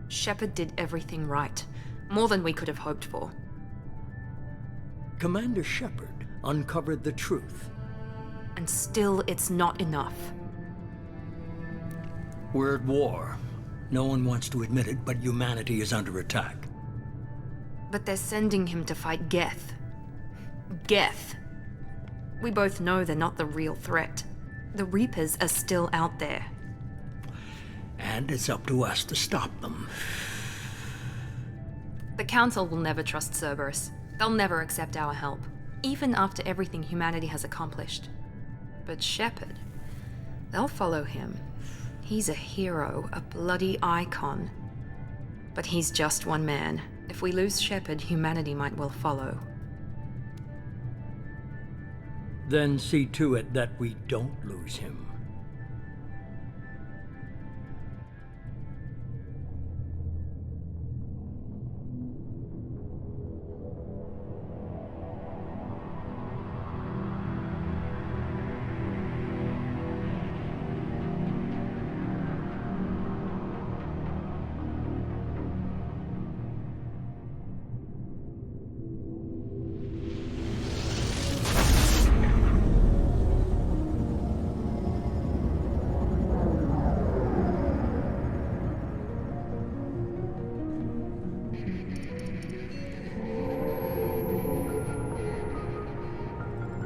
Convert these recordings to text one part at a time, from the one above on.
Shepard did everything right. More than we could have hoped for. Commander Shepard uncovered the truth. And still, it's not enough. We're at war. No one wants to admit it, but humanity is under attack. But they're sending him to fight Geth. Geth. We both know they're not the real threat. The Reapers are still out there. And it's up to us to stop them. The Council will never trust Cerberus. They'll never accept our help, even after everything humanity has accomplished. But Shepard, they'll follow him. He's a hero, a bloody icon. But he's just one man. If we lose Shepard, humanity might well follow. Then see to it that we don't lose him.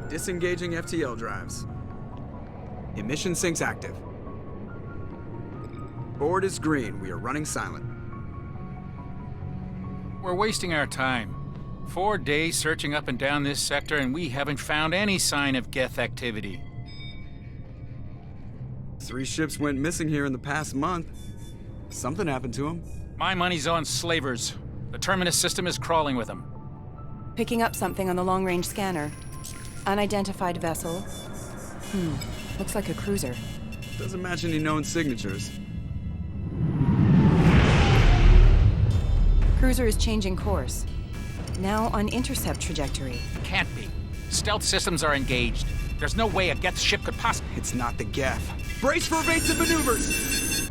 Disengaging FTL drives. Emission sinks active. Board is green. We are running silent. We're wasting our time. 4 days searching up and down this sector, and we haven't found any sign of Geth activity. 3 ships went missing here in the past month. Something happened to them. My money's on slavers. The Terminus system is crawling with them. Picking up something on the long-range scanner. Unidentified vessel. Looks like a cruiser. Doesn't match any known signatures. Cruiser is changing course. Now on intercept trajectory. Can't be. Stealth systems are engaged. There's no way a Geth ship could possibly... It's not the Geth. Brace for evasive maneuvers!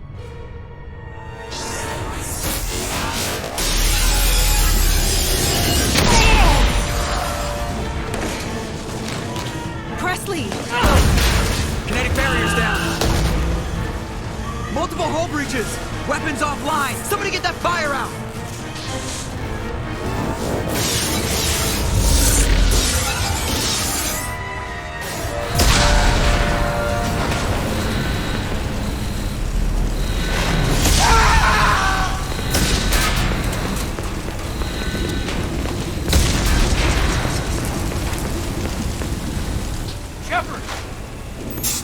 Presley! Kinetic barriers down. Multiple hull breaches. Weapons offline. Somebody get that fire out.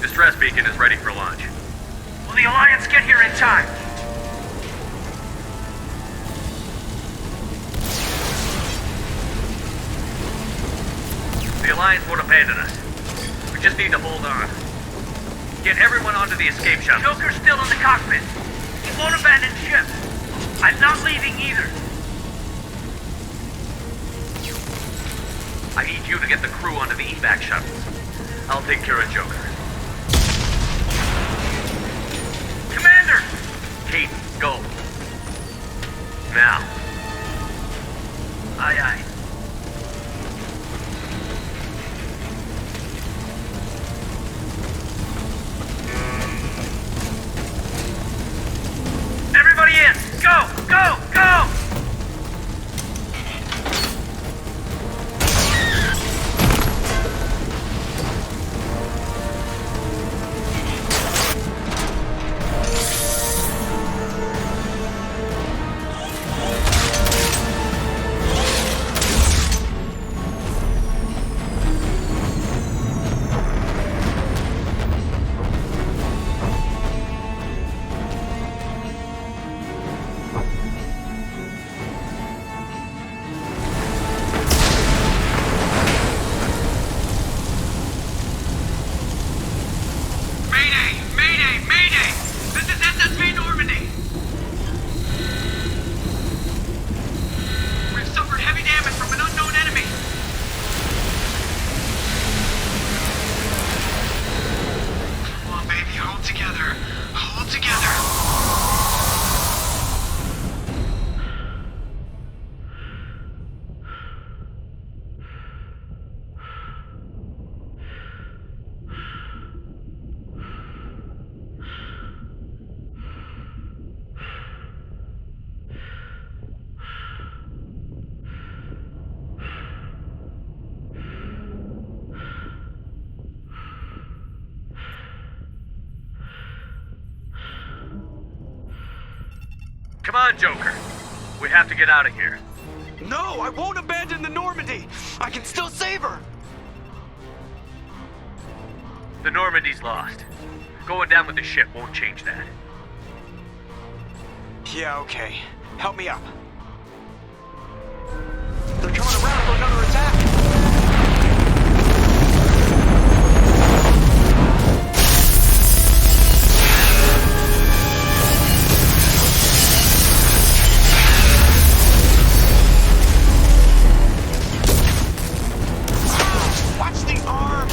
Distress beacon is ready for launch. Will the Alliance get here in time? The Alliance won't abandon us. We just need to hold on. Get everyone onto the escape shuttle. Joker's still in the cockpit. He won't abandon ship. I'm not leaving either. I need you to get the crew onto the evac shuttles. I'll take care of Joker. Commander! Kate, go. Now. Aye, aye. Everybody in! Go! Go! Go! Come on, Joker. We have to get out of here. No, I won't abandon the Normandy. I can still save her. The Normandy's lost. Going down with the ship won't change that. Yeah, okay. Help me up. They're coming around for another attack. Watch the arm!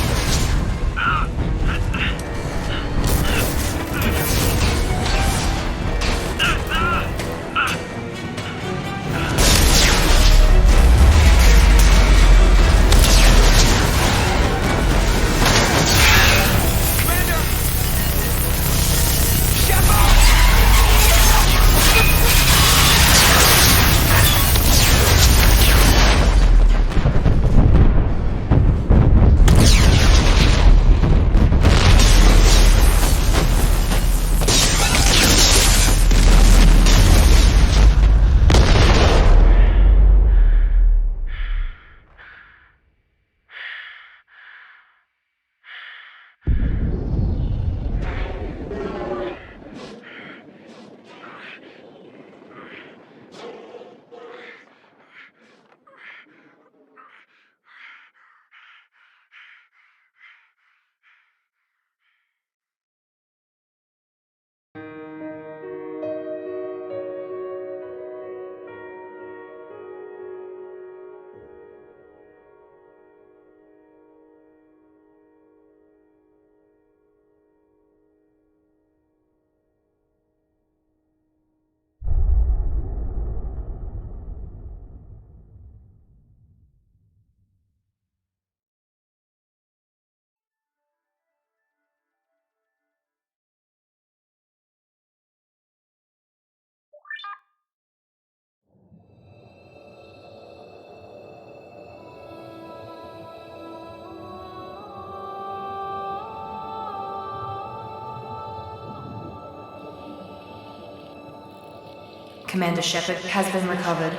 Commander Shepard has been recovered.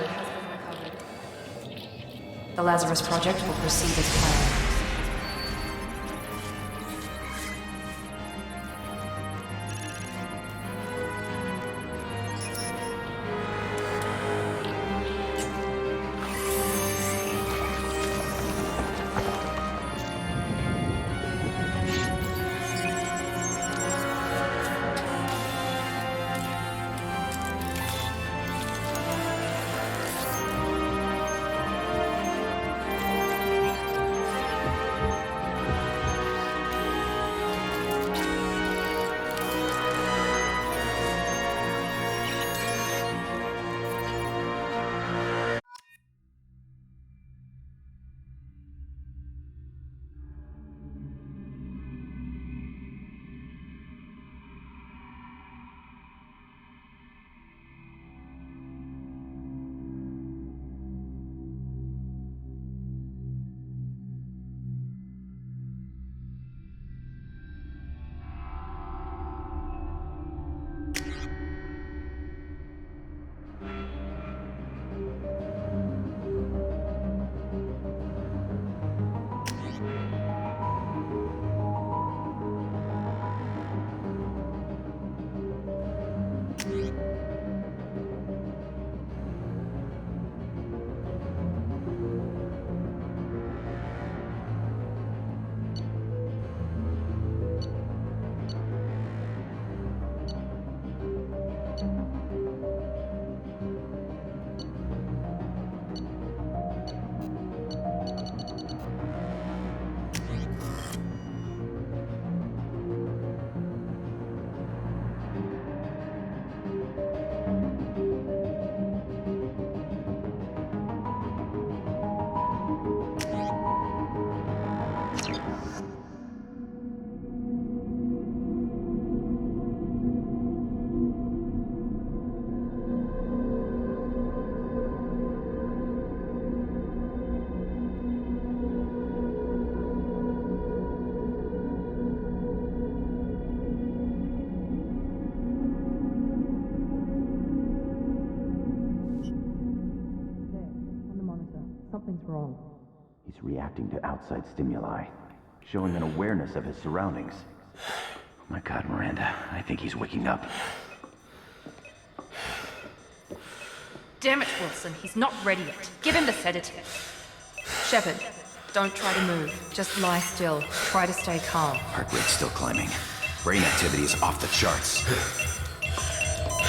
The Lazarus Project will proceed as planned. wrong? He's reacting to outside stimuli, showing an awareness of his surroundings. Oh my God, Miranda, I think he's waking up. Damn it, Wilson, he's not ready yet. Give him the sedative. Shepard, don't try to move. Just lie still. Try to stay calm. Heart rate's still climbing. Brain activity is off the charts.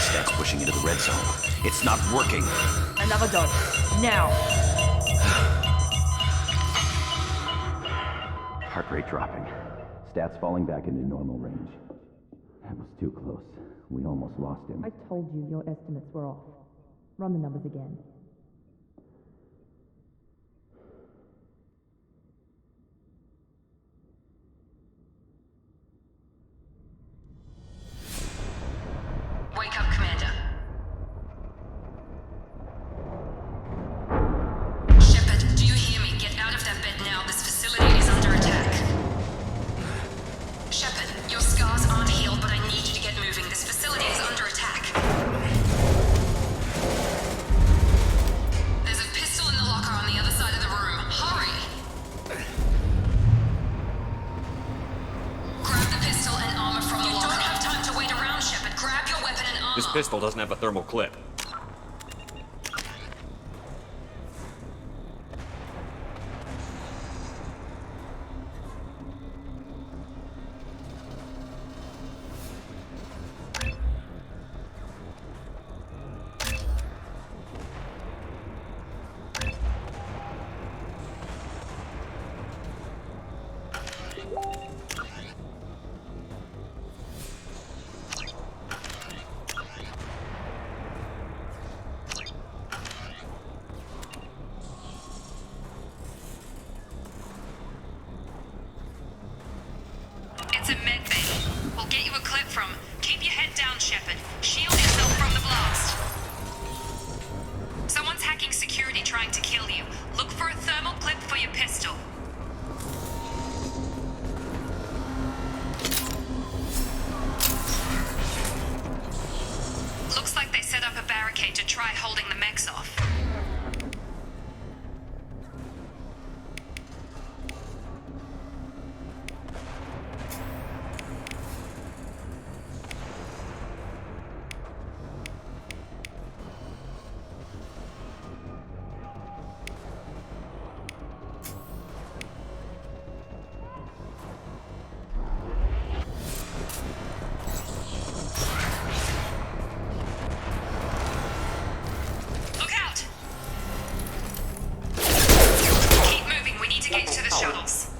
Stats pushing into the red zone. It's not working. Another dose. Now. Heart rate dropping. Stats falling back into normal range. That was too close. We almost lost him. I told you your estimates were off. Run the numbers again. Wake up, Commander. Shepard, do you hear me? Get out of that bed now. This facility is under attack. Shepard, your scars aren't healed, but I need you to get moving. This facility is under attack. There's a pistol in the locker on the other side of the room. Hurry! Grab the pistol and armor from the locker. You don't have time to wait around, Shepard. Grab your weapon and armor. This pistol doesn't have a thermal clip. It's a med bay. We'll get you a clip from. Keep your head down, Shepard. Shield yourself from the blast. Someone's hacking security trying to kill you. Look for a thermal clip for your pistol. Looks like they set up a barricade to try holding the mechs off. Look out! Keep moving. We need to get to the shuttles.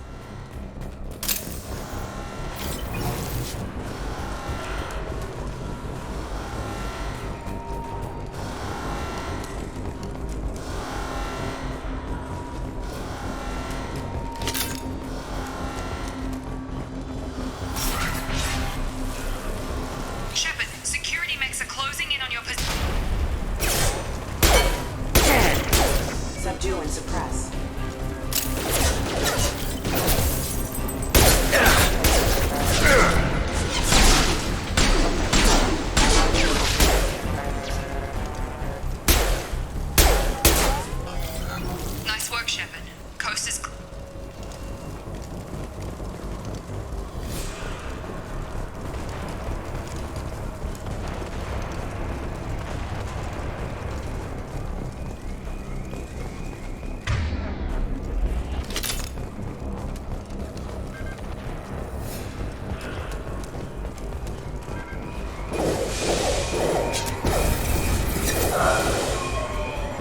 Shepard, security mechs are closing in on your position. Subdue and suppress. Nice work, Shepard. Coast is...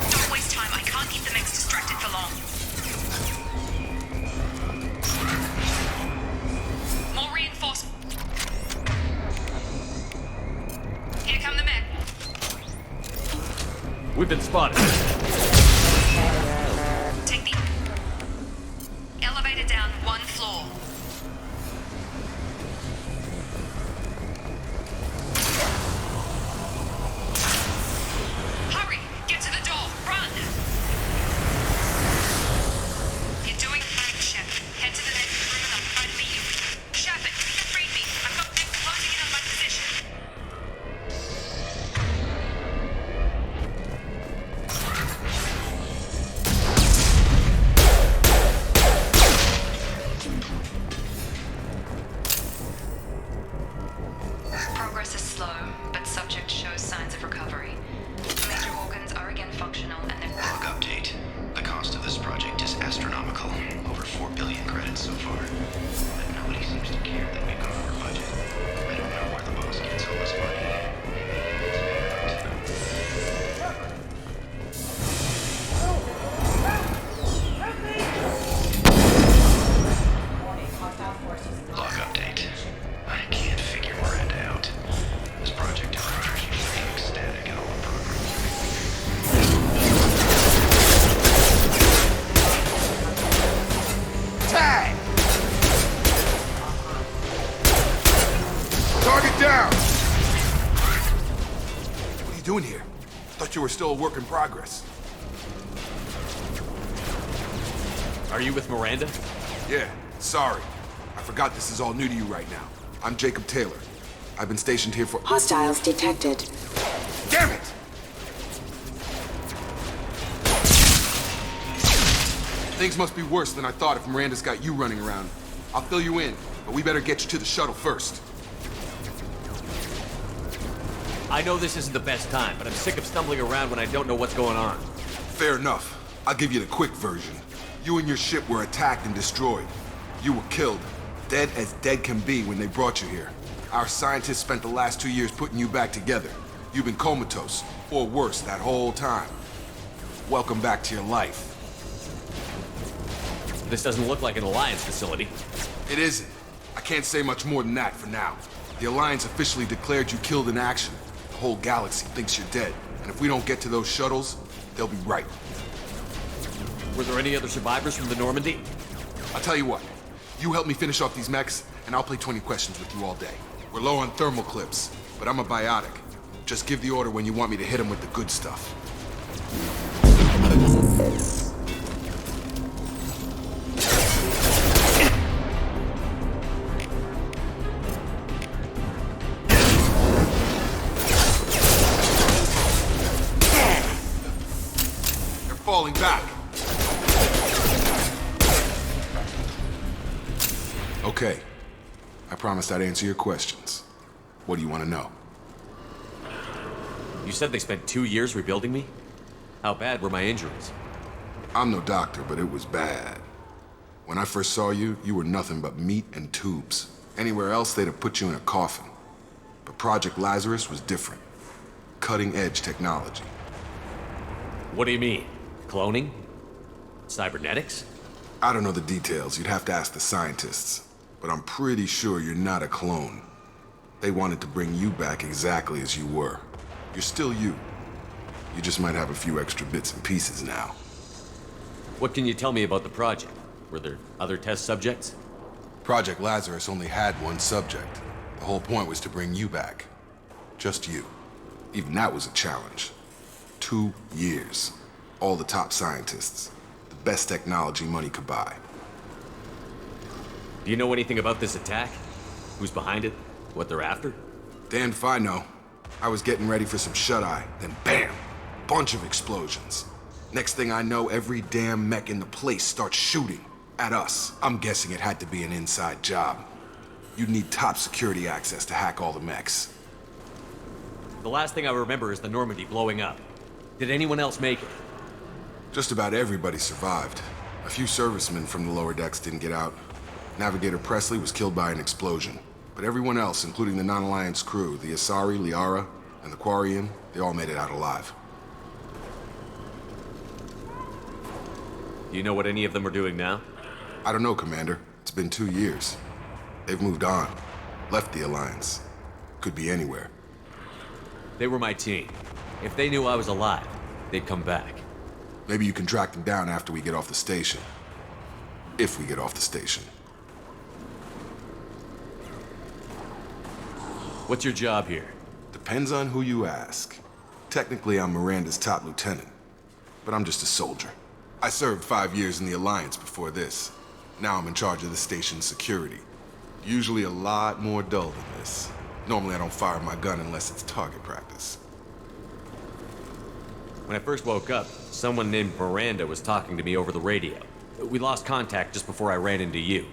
Don't waste time. I can't keep the mechs distracted for long. More reinforcements. Here come the men. We've been spotted. Take the elevator down one floor. Hurry! Get to the door! Run! You're doing fine, Shepard. Head to the next room and I'll try to meet you. Shepard, read me. I've got them closing in on my position. slow, but subject shows signs of recovery. Major organs are again functional and they're... Log update. The cost of this project is astronomical. Over 4 billion credits so far. But nobody seems to care that we've gone over budget. I don't know where the boss gets all this money. Log update. I can't figure Miranda out. This project is pretty ecstatic at all the progress. Tag! Target down! What are you doing here? Thought you were still a work in progress. Are you with Miranda? Yeah, sorry. I forgot this is all new to you right now. I'm Jacob Taylor. I've been stationed here for... Hostiles detected. Damn it! Things must be worse than I thought if Miranda's got you running around. I'll fill you in, but we better get you to the shuttle first. I know this isn't the best time, but I'm sick of stumbling around when I don't know what's going on. Fair enough. I'll give you the quick version. You and your ship were attacked and destroyed. You were killed. Dead as dead can be when they brought you here. Our scientists spent the last 2 years putting you back together. You've been comatose, or worse, that whole time. Welcome back to your life. This doesn't look like an Alliance facility. It isn't. I can't say much more than that for now. The Alliance officially declared you killed in action. The whole galaxy thinks you're dead. And if we don't get to those shuttles, they'll be right. Were there any other survivors from the Normandy? I'll tell you what. You help me finish off these mechs, and I'll play 20 questions with you all day. We're low on thermal clips, but I'm a biotic. Just give the order when you want me to hit them with the good stuff. They're falling back. Okay. I promised I'd answer your questions. What do you want to know? You said they spent 2 years rebuilding me? How bad were my injuries? I'm no doctor, but it was bad. When I first saw you, you were nothing but meat and tubes. Anywhere else, they'd have put you in a coffin. But Project Lazarus was different. Cutting-edge technology. What do you mean? Cloning? Cybernetics? I don't know the details. You'd have to ask the scientists. But I'm pretty sure you're not a clone. They wanted to bring you back exactly as you were. You're still you. You just might have a few extra bits and pieces now. What can you tell me about the project? Were there other test subjects? Project Lazarus only had one subject. The whole point was to bring you back. Just you. Even that was a challenge. 2 years. All the top scientists. The best technology money could buy. Do you know anything about this attack? Who's behind it? What they're after? Damned if I know. I was getting ready for some shut-eye, then bam! Bunch of explosions. Next thing I know, every damn mech in the place starts shooting. At us. I'm guessing it had to be an inside job. You'd need top security access to hack all the mechs. The last thing I remember is the Normandy blowing up. Did anyone else make it? Just about everybody survived. A few servicemen from the lower decks didn't get out. Navigator Presley was killed by an explosion. But everyone else, including the non-Alliance crew, the Asari, Liara, and the Quarian, they all made it out alive. Do you know what any of them are doing now? I don't know, Commander. It's been 2 years. They've moved on. Left the Alliance. Could be anywhere. They were my team. If they knew I was alive, they'd come back. Maybe you can track them down after we get off the station. If we get off the station. What's your job here? Depends on who you ask. Technically, I'm Miranda's top lieutenant. But I'm just a soldier. I served 5 years in the Alliance before this. Now I'm in charge of the station's security. Usually a lot more dull than this. Normally I don't fire my gun unless it's target practice. When I first woke up, someone named Miranda was talking to me over the radio. We lost contact just before I ran into you.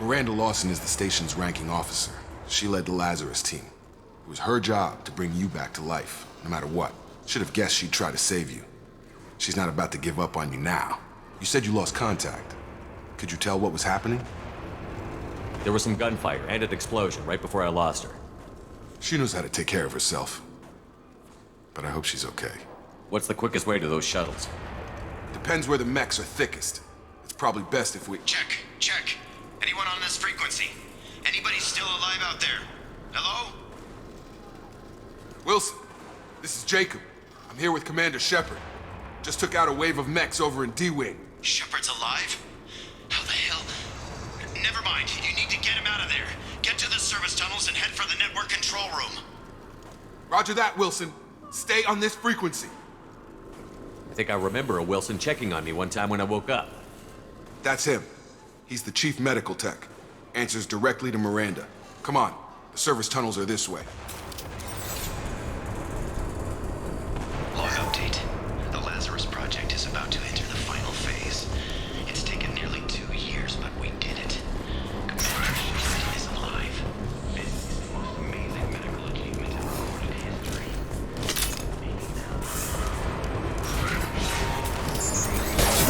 Miranda Lawson is the station's ranking officer. She led the Lazarus team. It was her job to bring you back to life, no matter what. Should have guessed she'd try to save you. She's not about to give up on you now. You said you lost contact. Could you tell what was happening? There was some gunfire and an explosion right before I lost her. She knows how to take care of herself. But I hope she's okay. What's the quickest way to those shuttles? Depends where the mechs are thickest. It's probably best if we... Check. Anyone on this frequency? Anybody still alive out there? Hello? Wilson, this is Jacob. I'm here with Commander Shepard. Just took out a wave of mechs over in D-Wing. Shepard's alive? How the hell? Never mind. You need to get him out of there. Get to the service tunnels and head for the network control room. Roger that, Wilson. Stay on this frequency. I think I remember a Wilson checking on me one time when I woke up. That's him. He's the chief medical tech. Answers directly to Miranda. Come on. The service tunnels are this way. Log update. The Lazarus Project is about to enter the final phase. It's taken nearly 2 years, but we did it. Commander Shepard is alive. It is the most amazing medical achievement in recorded history.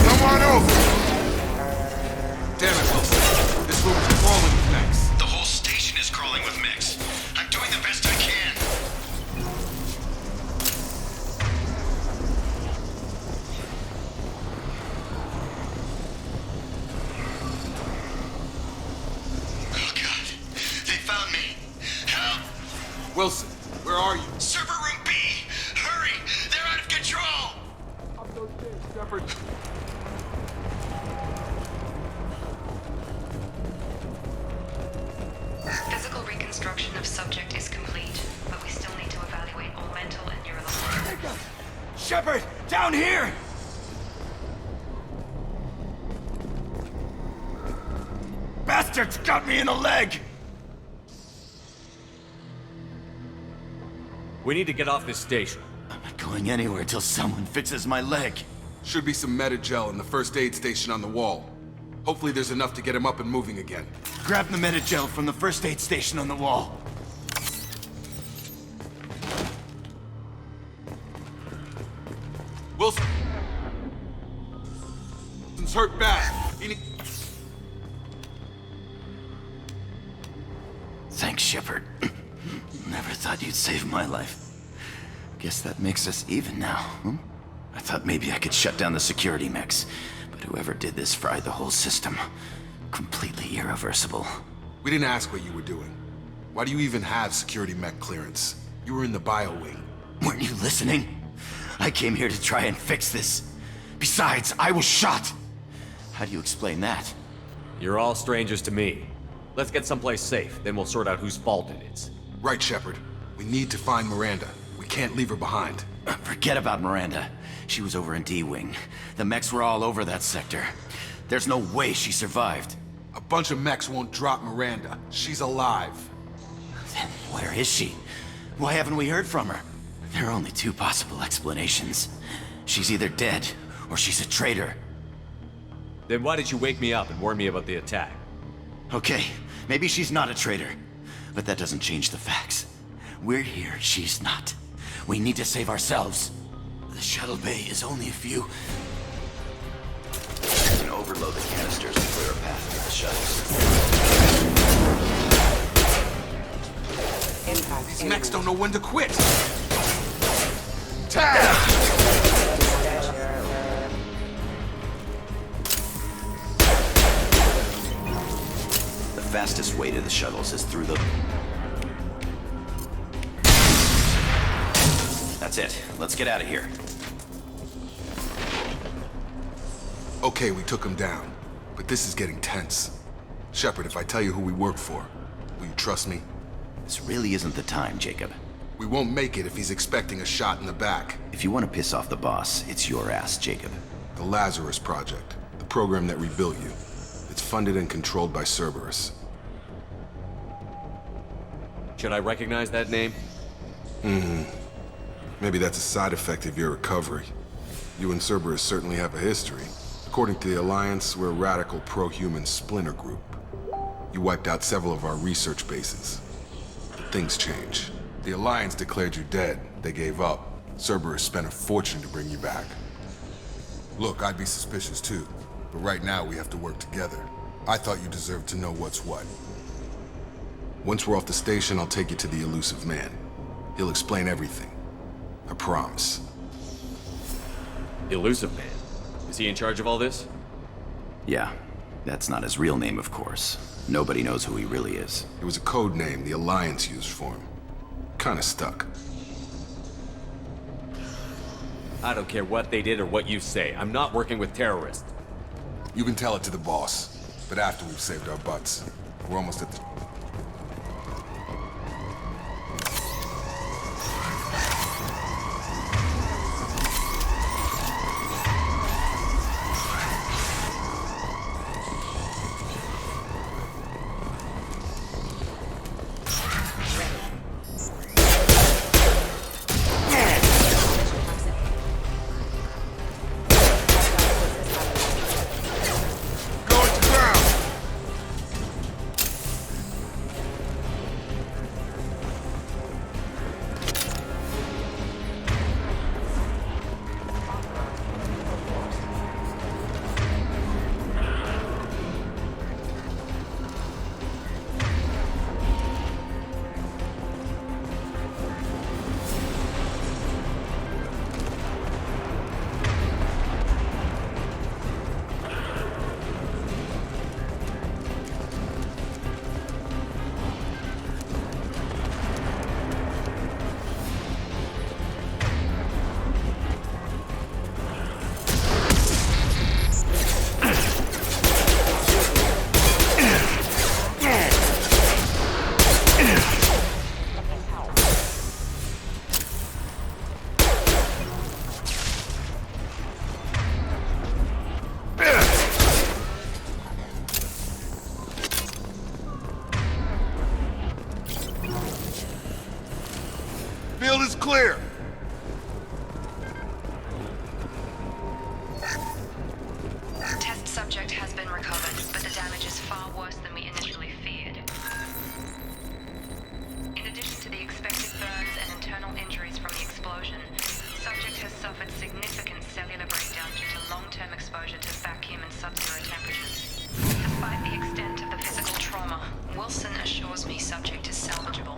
Come on over! Damn it, Wilson. This room is crawling with mechs. The whole station is crawling with mechs. I'm doing the best I can. Oh God, they found me. Help! Wilson, where are you? Server room B! Hurry! They're out of control! I'm so scared, Shepard. Physical reconstruction of subject is complete, but we still need to evaluate all mental and neurological. Shepard! Down here! Bastards got me in the leg! We need to get off this station. I'm not going anywhere till someone fixes my leg. Should be some Medi-gel in the first aid station on the wall. Hopefully there's enough to get him up and moving again. Grab the Medi-gel from the first aid station on the wall. Wilson! Wilson's hurt bad. He need... Thanks, Shepard. Never thought you'd save my life. Guess that makes us even now, hmm? I thought maybe I could shut down the security mechs, but whoever did this fried the whole system. Completely irreversible. We didn't ask what you were doing. Why do you even have security mech clearance? You were in the bio wing. Weren't you listening? I came here to try and fix this. Besides, I was shot. How do you explain that? You're all strangers to me. Let's get someplace safe, then we'll sort out whose fault it is. Right, Shepard. We need to find Miranda. We can't leave her behind. Forget about Miranda. She was over in D-Wing. The mechs were all over that sector. There's no way she survived. A bunch of mechs won't drop Miranda. She's alive. Then where is she? Why haven't we heard from her? There are only two possible explanations. She's either dead, or she's a traitor. Then why did you wake me up and warn me about the attack? Okay, maybe she's not a traitor. But that doesn't change the facts. We're here, she's not. We need to save ourselves. The shuttle bay is only a few... You can overload the canisters and clear a path to the shuttles. These mechs don't know when to quit. Tag! The fastest way to the shuttles is through the... That's it. Let's get out of here. Okay, we took him down. But this is getting tense. Shepard, if I tell you who we work for, will you trust me? This really isn't the time, Jacob. We won't make it if he's expecting a shot in the back. If you want to piss off the boss, it's your ass, Jacob. The Lazarus Project. The program that rebuilt you. It's funded and controlled by Cerberus. Should I recognize that name? Maybe that's a side effect of your recovery. You and Cerberus certainly have a history. According to the Alliance, we're a radical pro-human splinter group. You wiped out several of our research bases. But things change. The Alliance declared you dead. They gave up. Cerberus spent a fortune to bring you back. Look, I'd be suspicious too, but right now we have to work together. I thought you deserved to know what's what. Once we're off the station, I'll take you to the elusive man. He'll explain everything. I promise. Elusive Man? Is he in charge of all this? Yeah, that's not his real name, of course. Nobody knows who he really is. It was a code name the Alliance used for him. Kinda stuck. I don't care what they did or what you say. I'm not working with terrorists. You can tell it to the boss, but after we've saved our butts. We're almost at the... Field is clear! Test subject has been recovered, but the damage is far worse than we initially feared. In addition to the expected burns and internal injuries from the explosion, subject has suffered significant cellular breakdown due to long-term exposure to vacuum and sub-zero temperatures. Despite the extent of the physical trauma, Wilson assures me subject is salvageable.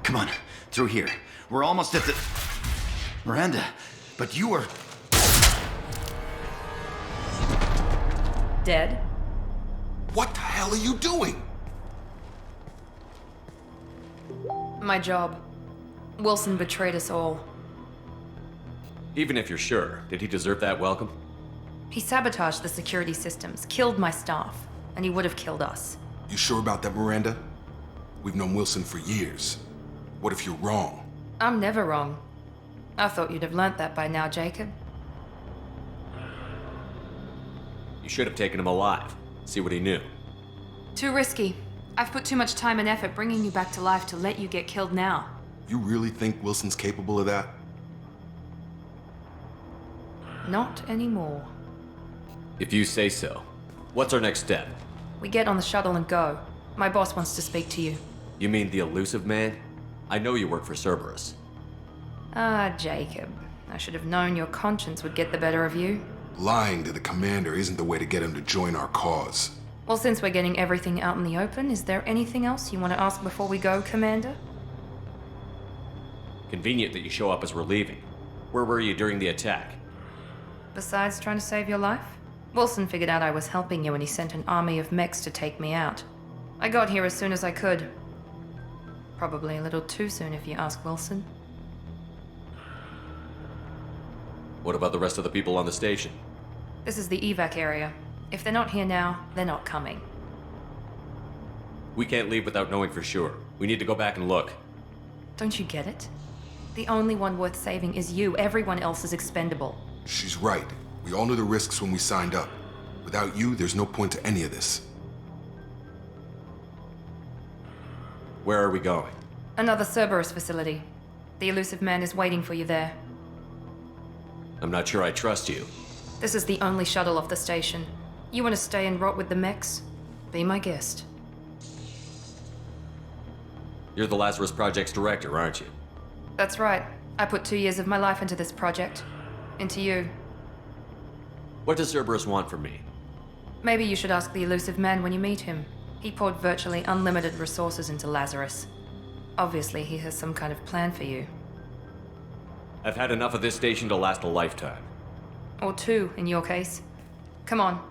Come on, through here. We're almost at the... Miranda, but you were... Dead? What the hell are you doing? My job. Wilson betrayed us all. Even if you're sure, did he deserve that welcome? He sabotaged the security systems, killed my staff, and he would have killed us. You sure about that, Miranda? We've known Wilson for years. What if you're wrong? I'm never wrong. I thought you'd have learnt that by now, Jacob. You should have taken him alive. See what he knew. Too risky. I've put too much time and effort bringing you back to life to let you get killed now. You really think Wilson's capable of that? Not anymore. If you say so. What's our next step? We get on the shuttle and go. My boss wants to speak to you. You mean the elusive man? I know you work for Cerberus. Ah, Jacob. I should have known your conscience would get the better of you. Lying to the commander isn't the way to get him to join our cause. Well, since we're getting everything out in the open, is there anything else you want to ask before we go, Commander? Convenient that you show up as we're leaving. Where were you during the attack? Besides trying to save your life? Wilson figured out I was helping you and he sent an army of mechs to take me out. I got here as soon as I could. Probably a little too soon if you ask Wilson. What about the rest of the people on the station? This is the evac area. If they're not here now, they're not coming. We can't leave without knowing for sure. We need to go back and look. Don't you get it? The only one worth saving is you. Everyone else is expendable. She's right. We all knew the risks when we signed up. Without you, there's no point to any of this. Where are we going? Another Cerberus facility. The elusive man is waiting for you there. I'm not sure I trust you. This is the only shuttle off the station. You want to stay and rot with the mechs? Be my guest. You're the Lazarus Project's director, aren't you? That's right. I put 2 years of my life into this project. Into you. What does Cerberus want from me? Maybe you should ask the elusive man when you meet him. He poured virtually unlimited resources into Lazarus. Obviously, he has some kind of plan for you. I've had enough of this station to last a lifetime. Or 2, in your case. Come on.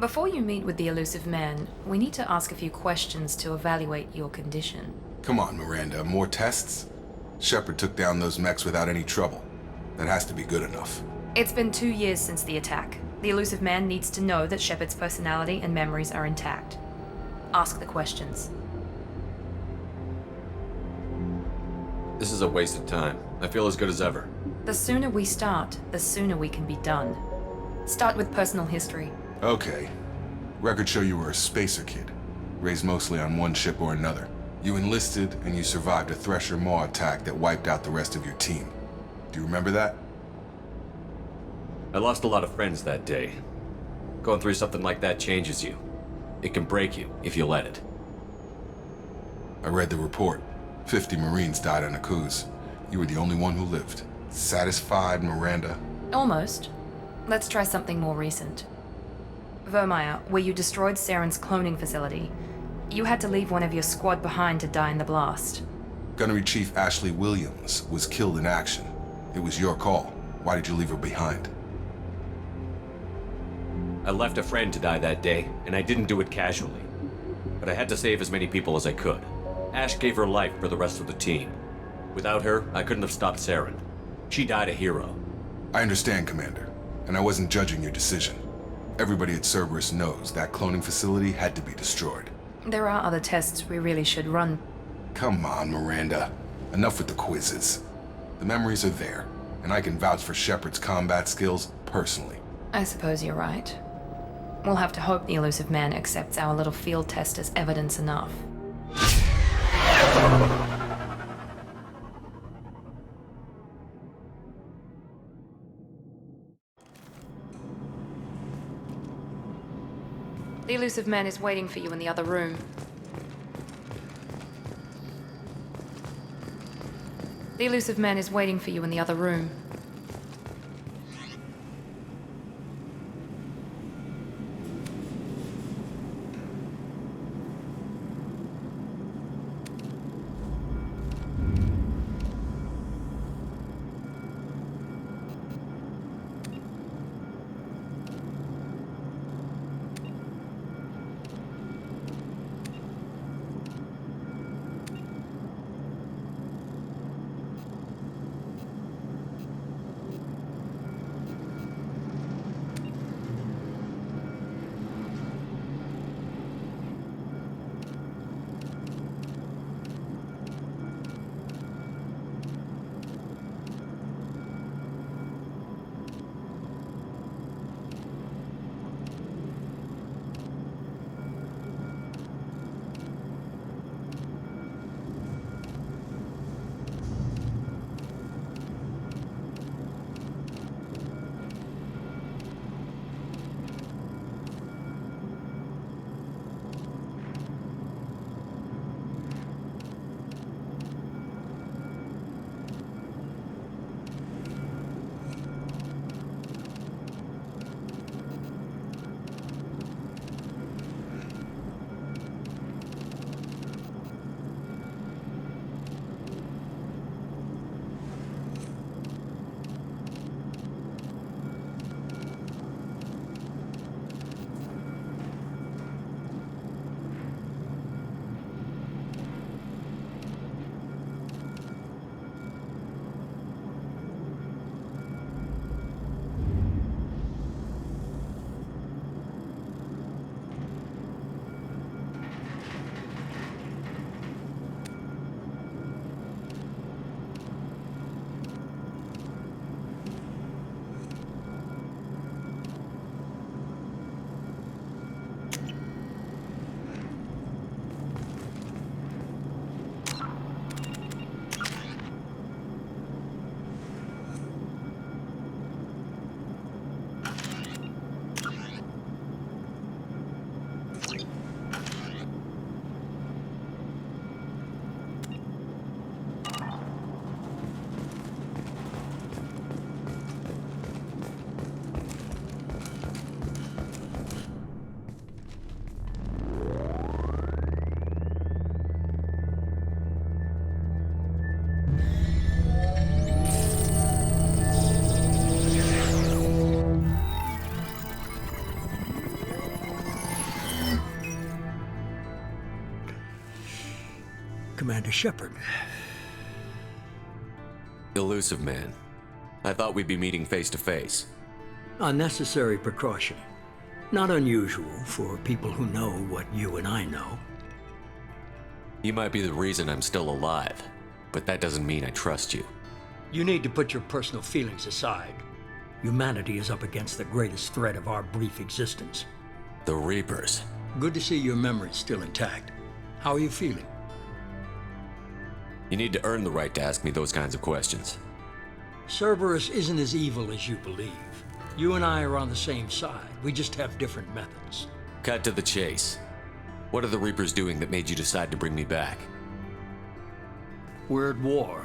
Before you meet with the elusive man, we need to ask a few questions to evaluate your condition. Come on, Miranda, more tests? Shepard took down those mechs without any trouble. That has to be good enough. It's been 2 years since the attack. The elusive man needs to know that Shepard's personality and memories are intact. Ask the questions. This is a waste of time. I feel as good as ever. The sooner we start, the sooner we can be done. Start with personal history. Okay. Records show you were a spacer kid, raised mostly on one ship or another. You enlisted and you survived a Thresher Maw attack that wiped out the rest of your team. Do you remember that? I lost a lot of friends that day. Going through something like that changes you. It can break you if you let it. I read the report. 50 Marines died on a cruise. You were the only one who lived. Satisfied, Miranda? Almost. Let's try something more recent. Vermeer, where you destroyed Saren's cloning facility, you had to leave one of your squad behind to die in the blast. Gunnery Chief Ashley Williams was killed in action. It was your call. Why did you leave her behind? I left a friend to die that day, and I didn't do it casually. But I had to save as many people as I could. Ash gave her life for the rest of the team. Without her, I couldn't have stopped Saren. She died a hero. I understand, Commander, and I wasn't judging your decision. Everybody at Cerberus knows that cloning facility had to be destroyed. There are other tests we really should run. Come on, Miranda. Enough with the quizzes. The memories are there, and I can vouch for Shepard's combat skills personally. I suppose you're right. We'll have to hope the elusive man accepts our little field test as evidence enough. The elusive man is waiting for you in the other room. The elusive man is waiting for you in the other room. Commander Shepard. Elusive man. I thought we'd be meeting face to face. A necessary precaution. Not unusual for people who know what you and I know. You might be the reason I'm still alive, but that doesn't mean I trust you. You need to put your personal feelings aside. Humanity is up against the greatest threat of our brief existence. The Reapers. Good to see your memory's still intact. How are you feeling? You need to earn the right to ask me those kinds of questions. Cerberus isn't as evil as you believe. You and I are on the same side. We just have different methods. Cut to the chase. What are the Reapers doing that made you decide to bring me back? We're at war.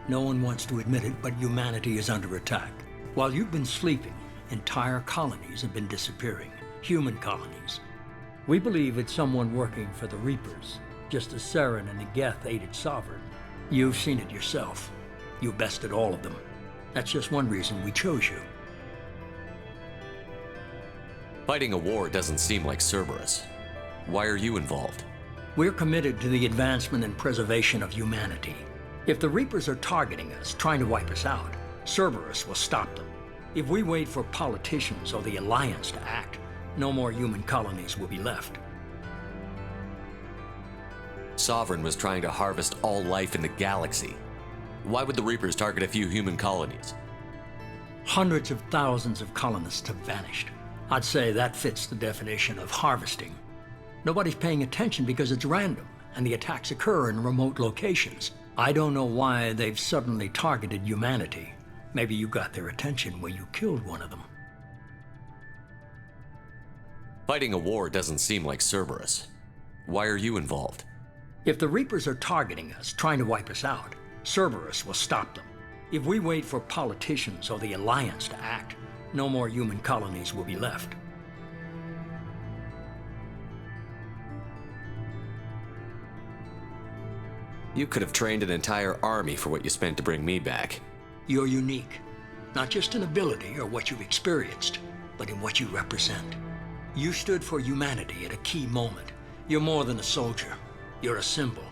No one wants to admit it, but humanity is under attack. While you've been sleeping, entire colonies have been disappearing. Human colonies. We believe it's someone working for the Reapers, just as Saren and the Geth aided Sovereign. You've seen it yourself. You bested all of them. That's just one reason we chose you. Fighting a war doesn't seem like Cerberus. Why are you involved? We're committed to the advancement and preservation of humanity. If the Reapers are targeting us, trying to wipe us out, Cerberus will stop them. If we wait for politicians or the Alliance to act, no more human colonies will be left. Sovereign was trying to harvest all life in the galaxy. Why would the Reapers target a few human colonies? Hundreds of thousands of colonists have vanished. I'd say that fits the definition of harvesting. Nobody's paying attention because it's random, and the attacks occur in remote locations. I don't know why they've suddenly targeted humanity. Maybe you got their attention when you killed one of them. Fighting a war doesn't seem like Cerberus. Why are you involved? If the Reapers are targeting us, trying to wipe us out, Cerberus will stop them. If we wait for politicians or the Alliance to act, no more human colonies will be left. You could have trained an entire army for what you spent to bring me back. You're unique, not just in ability or what you've experienced, but in what you represent. You stood for humanity at a key moment. You're more than a soldier. You're a symbol.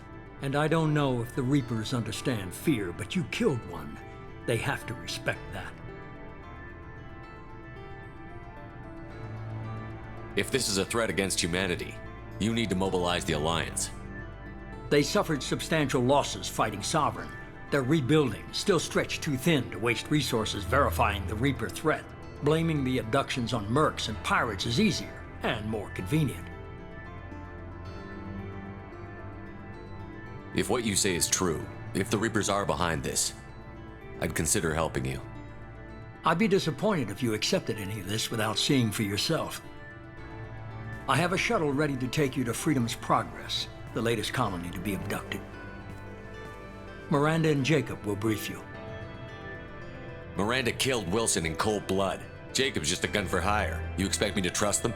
And I don't know if the Reapers understand fear, but you killed one. They have to respect that. If this is a threat against humanity, you need to mobilize the Alliance. They suffered substantial losses fighting Sovereign. They're rebuilding, still stretched too thin to waste resources verifying the Reaper threat. Blaming the abductions on mercs and pirates is easier and more convenient. If what you say is true, if the Reapers are behind this, I'd consider helping you. I'd be disappointed if you accepted any of this without seeing for yourself. I have a shuttle ready to take you to Freedom's Progress, the latest colony to be abducted. Miranda and Jacob will brief you. Miranda killed Wilson in cold blood. Jacob's just a gun for hire. You expect me to trust them?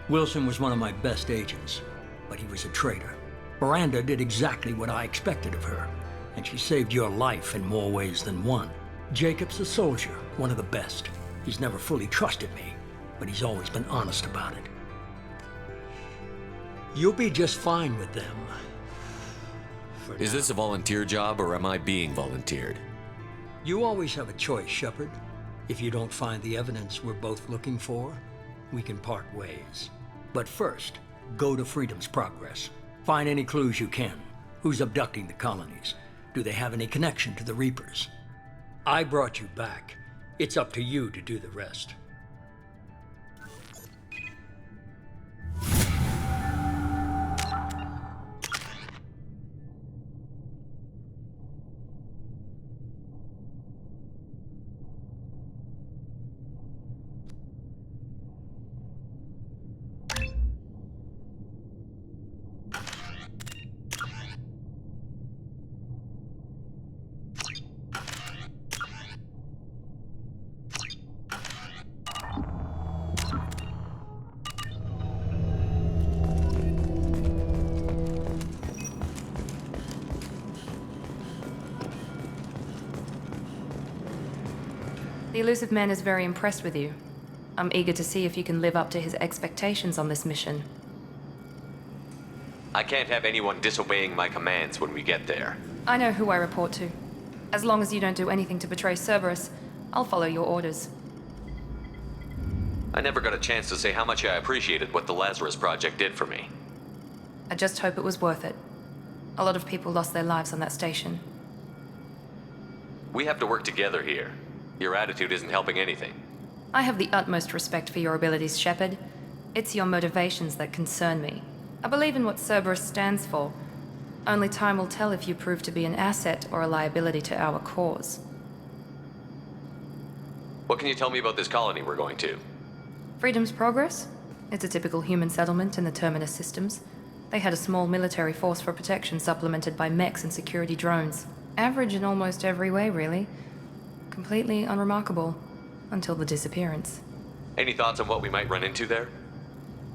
Wilson was one of my best agents, but he was a traitor. Miranda did exactly what I expected of her, and she saved your life in more ways than one. Jacob's a soldier, one of the best. He's never fully trusted me, but he's always been honest about it. You'll be just fine with them. Is this a volunteer job, or am I being volunteered? You always have a choice, Shepard. If you don't find the evidence we're both looking for, we can part ways. But first, go to Freedom's Progress. Find any clues you can. Who's abducting the colonies? Do they have any connection to the Reapers? I brought you back. It's up to you to do the rest. The elusive man is very impressed with you. I'm eager to see if you can live up to his expectations on this mission. I can't have anyone disobeying my commands when we get there. I know who I report to. As long as you don't do anything to betray Cerberus, I'll follow your orders. I never got a chance to say how much I appreciated what the Lazarus Project did for me. I just hope it was worth it. A lot of people lost their lives on that station. We have to work together here. Your attitude isn't helping anything. I have the utmost respect for your abilities, Shepard. It's your motivations that concern me. I believe in what Cerberus stands for. Only time will tell if you prove to be an asset or a liability to our cause. What can you tell me about this colony we're going to? Freedom's Progress? It's a typical human settlement in the Terminus systems. They had a small military force for protection supplemented by mechs and security drones. Average in almost every way, really. Completely unremarkable. Until the disappearance. Any thoughts on what we might run into there?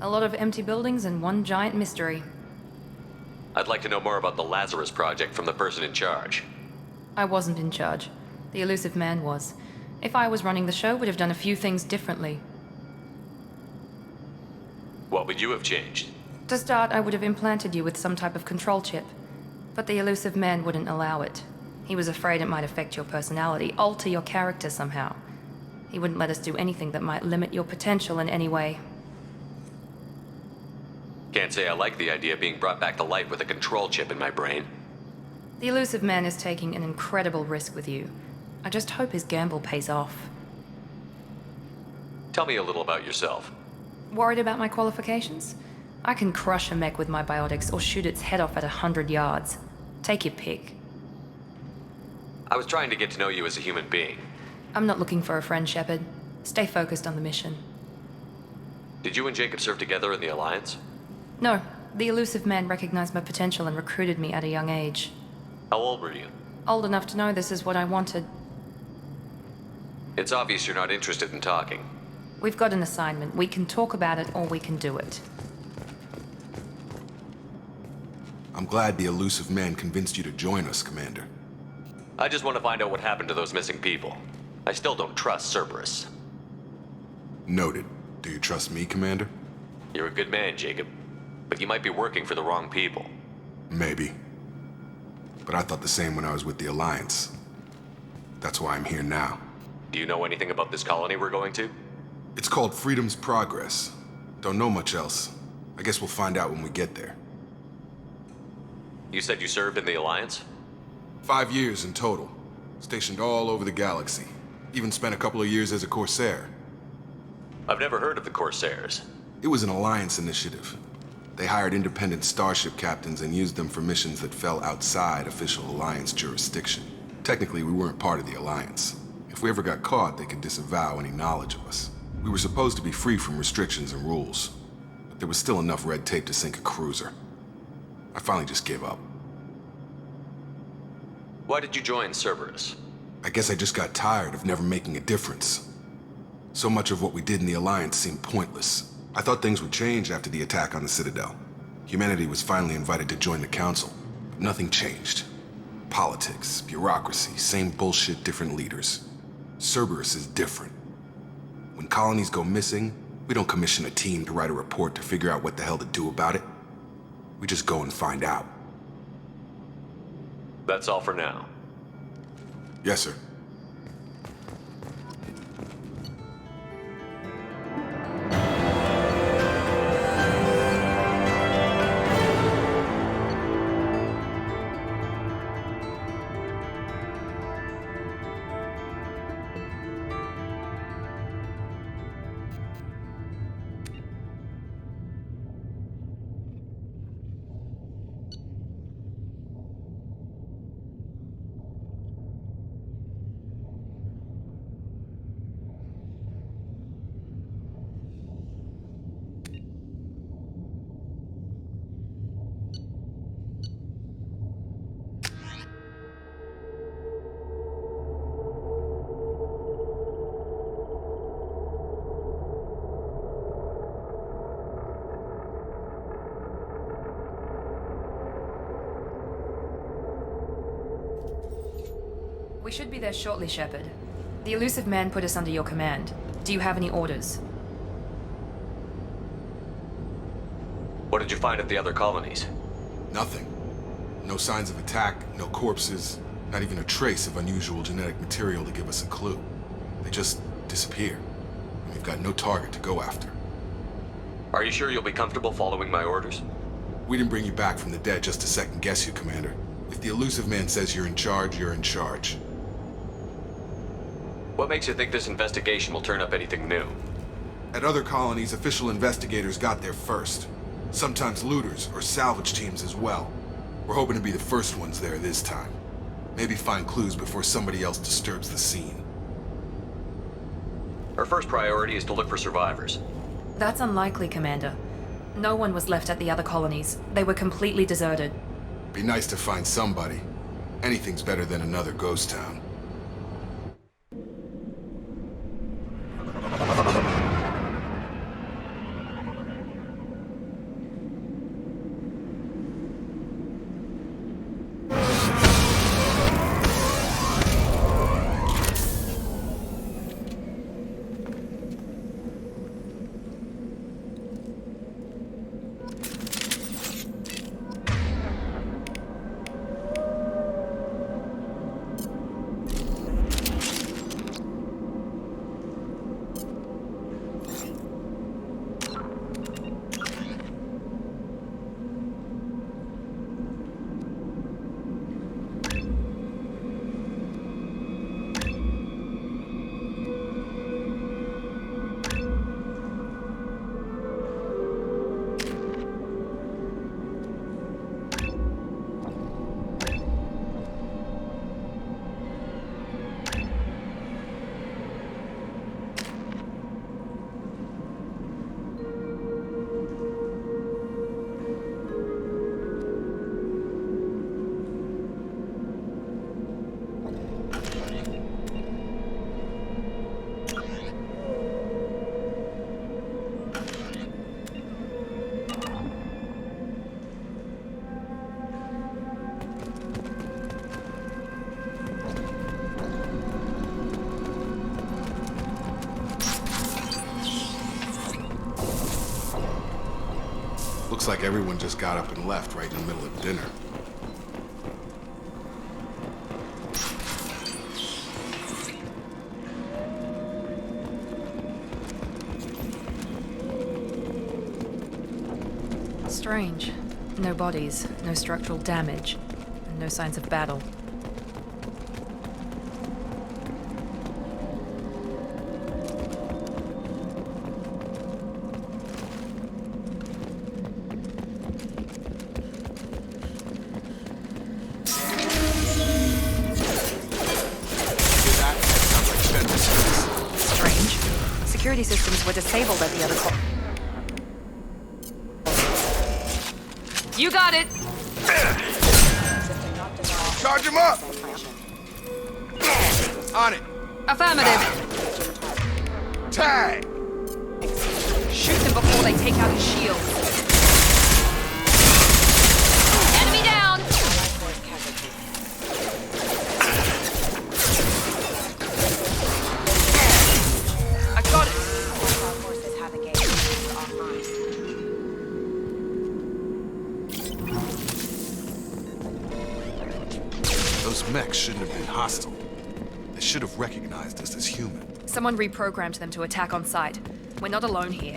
A lot of empty buildings and one giant mystery. I'd like to know more about the Lazarus Project from the person in charge. I wasn't in charge. The elusive man was. If I was running the show, would have done a few things differently. What would you have changed? To start, I would have implanted you with some type of control chip. But the elusive man wouldn't allow it. He was afraid it might affect your personality, alter your character somehow. He wouldn't let us do anything that might limit your potential in any way. Can't say I like the idea of being brought back to life with a control chip in my brain. The elusive man is taking an incredible risk with you. I just hope his gamble pays off. Tell me a little about yourself. Worried about my qualifications? I can crush a mech with my biotics or shoot its head off at 100 yards. Take your pick. I was trying to get to know you as a human being. I'm not looking for a friend, Shepard. Stay focused on the mission. Did you and Jacob serve together in the Alliance? No, the elusive man recognized my potential and recruited me at a young age. How old were you? Old enough to know this is what I wanted. It's obvious you're not interested in talking. We've got an assignment. We can talk about it or we can do it. I'm glad the elusive man convinced you to join us, Commander. I just want to find out what happened to those missing people. I still don't trust Cerberus. Noted. Do you trust me, Commander? You're a good man, Jacob. But you might be working for the wrong people. Maybe. But I thought the same when I was with the Alliance. That's why I'm here now. Do you know anything about this colony we're going to? It's called Freedom's Progress. Don't know much else. I guess we'll find out when we get there. You said you served in the Alliance? 5 years in total. Stationed all over the galaxy. Even spent a couple of years as a Corsair. I've never heard of the Corsairs. It was an Alliance initiative. They hired independent starship captains and used them for missions that fell outside official Alliance jurisdiction. Technically, we weren't part of the Alliance. If we ever got caught, they could disavow any knowledge of us. We were supposed to be free from restrictions and rules, but there was still enough red tape to sink a cruiser. I finally just gave up. Why did you join Cerberus? I guess I just got tired of never making a difference. So much of what we did in the Alliance seemed pointless. I thought things would change after the attack on the Citadel. Humanity was finally invited to join the Council, but nothing changed. Politics, bureaucracy, same bullshit, different leaders. Cerberus is different. When colonies go missing, we don't commission a team to write a report to figure out what the hell to do about it. We just go and find out. That's all for now. Yes, sir. We should be there shortly, Shepard. The elusive man put us under your command. Do you have any orders? What did you find at the other colonies? Nothing. No signs of attack, no corpses, not even a trace of unusual genetic material to give us a clue. They just disappear. And we've got no target to go after. Are you sure you'll be comfortable following my orders? We didn't bring you back from the dead just to second guess you, Commander. If the elusive man says you're in charge, you're in charge. What makes you think this investigation will turn up anything new? At other colonies, official investigators got there first. Sometimes looters or salvage teams as well. We're hoping to be the first ones there this time. Maybe find clues before somebody else disturbs the scene. Our first priority is to look for survivors. That's unlikely, Commander. No one was left at the other colonies. They were completely deserted. Be nice to find somebody. Anything's better than another ghost town. Looks like everyone just got up and left right in the middle of dinner. Strange. No bodies, no structural damage, and no signs of battle. Security systems were disabled at the other core. You got it! Charge him up! On it! Affirmative! Tag! Shoot them before they take out his shield. Enemy down! I got it! Those mechs shouldn't have been hostile. They should have recognized us as human. Someone reprogrammed them to attack on sight. We're not alone here.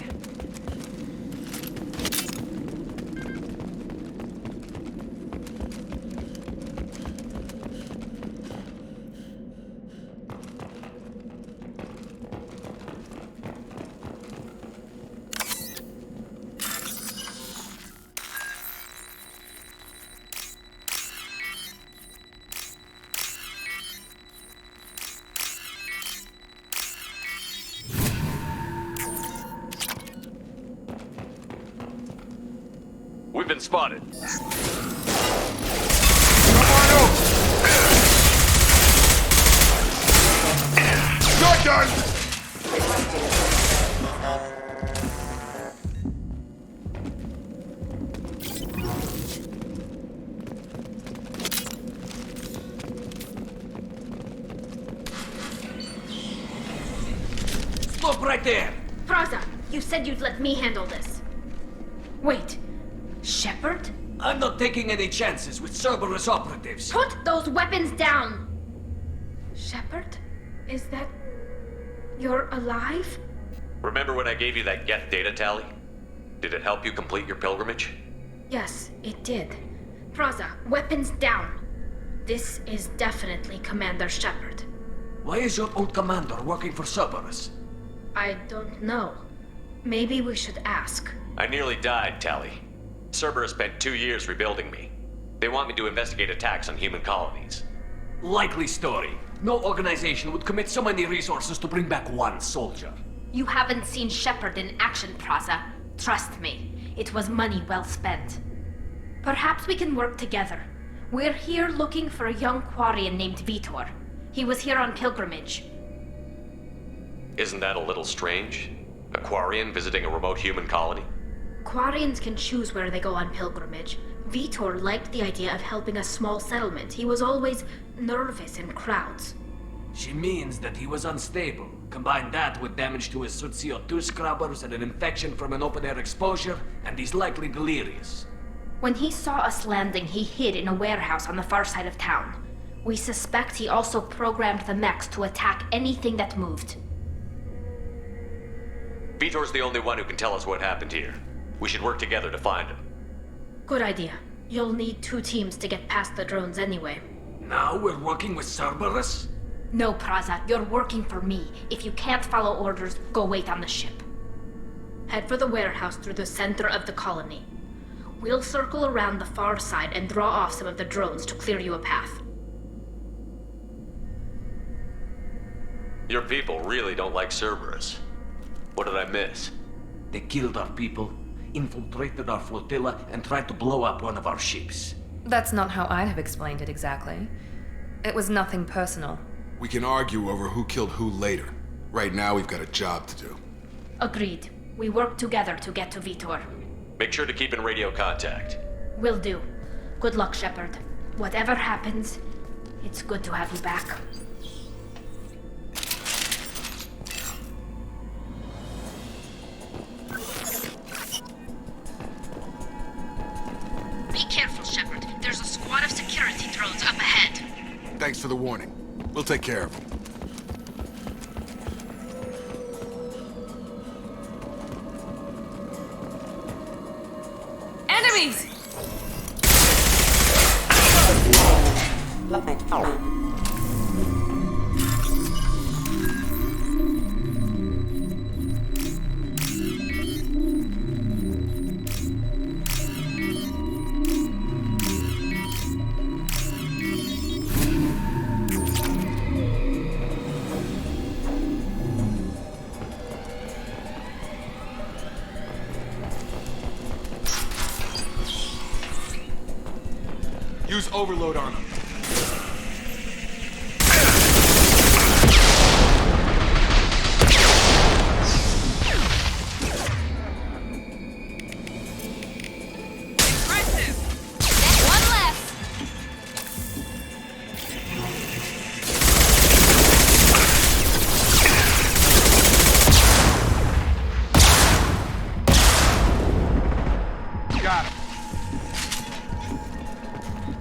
We've been spotted. You're done! Stop right there! Praza, you said you'd let me handle this. Wait, Shepard? I'm not taking any chances with Cerberus operatives. Put those weapons down! Shepard? Is that... You're alive? Remember when I gave you that Geth data tally? Did it help you complete your pilgrimage? Yes, it did. Praza, weapons down. This is definitely Commander Shepard. Why is your old commander working for Cerberus? I don't know. Maybe we should ask. I nearly died, Tally. Cerberus spent 2 years rebuilding me. They want me to investigate attacks on human colonies. Likely story. No organization would commit so many resources to bring back one soldier. You haven't seen Shepard in action, Praza. Trust me, it was money well spent. Perhaps we can work together. We're here looking for a young Quarian named Vitor. He was here on pilgrimage. Isn't that a little strange? A Quarian visiting a remote human colony? Quarians can choose where they go on pilgrimage. Vitor liked the idea of helping a small settlement. He was always nervous in crowds. She means that he was unstable. Combine that with damage to his CO2 scrubbers and an infection from an open-air exposure, and he's likely delirious. When he saw us landing, he hid in a warehouse on the far side of town. We suspect he also programmed the mechs to attack anything that moved. Vitor's the only one who can tell us what happened here. We should work together to find him. Good idea. You'll need 2 teams to get past the drones anyway. Now we're working with Cerberus? No, Praza, you're working for me. If you can't follow orders, go wait on the ship. Head for the warehouse through the center of the colony. We'll circle around the far side and draw off some of the drones to clear you a path. Your people really don't like Cerberus. What did I miss? They killed our people, infiltrated our flotilla, and tried to blow up one of our ships. That's not how I'd have explained it exactly. It was nothing personal. We can argue over who killed who later. Right now, we've got a job to do. Agreed. We work together to get to Vitor. Make sure to keep in radio contact. Will do. Good luck, Shepard. Whatever happens, it's good to have you back. Be careful, Shepard. There's a squad of security drones up ahead. Thanks for the warning. We'll take care of them. Enemies! Use overload on them.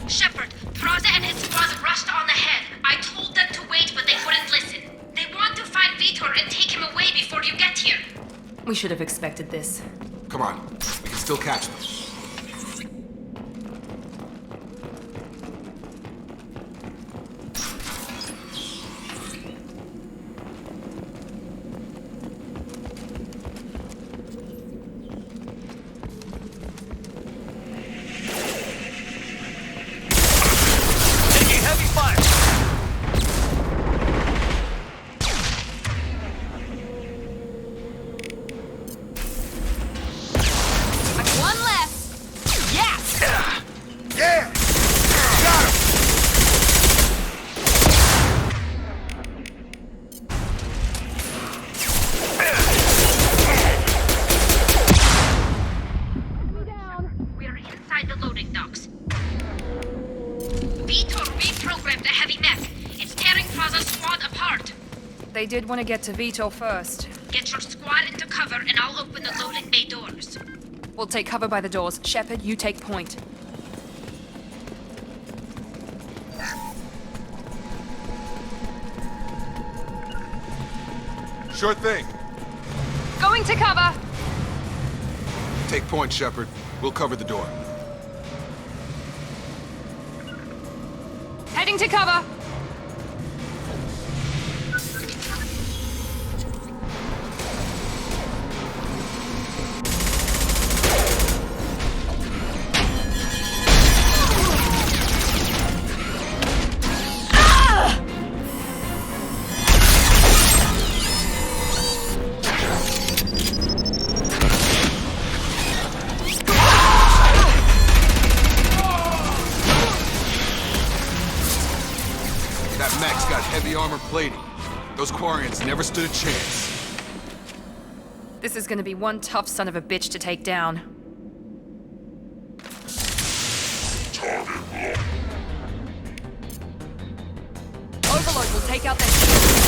Shepard, Praza and his squad rushed on ahead. I told them to wait, but they wouldn't listen. They want to find Vitor and take him away before you get here. We should have expected this. Come on. We can still catch them. They did want to get to Vitor first. Get your squad into cover and I'll open the loading bay doors. We'll take cover by the doors. Shepard, you take point. Sure thing. Going to cover! Take point, Shepard. We'll cover the door. Heading to cover! Heavy armor plating. Those Quarians never stood a chance. This is gonna be one tough son of a bitch to take down. Overload will take out their shields.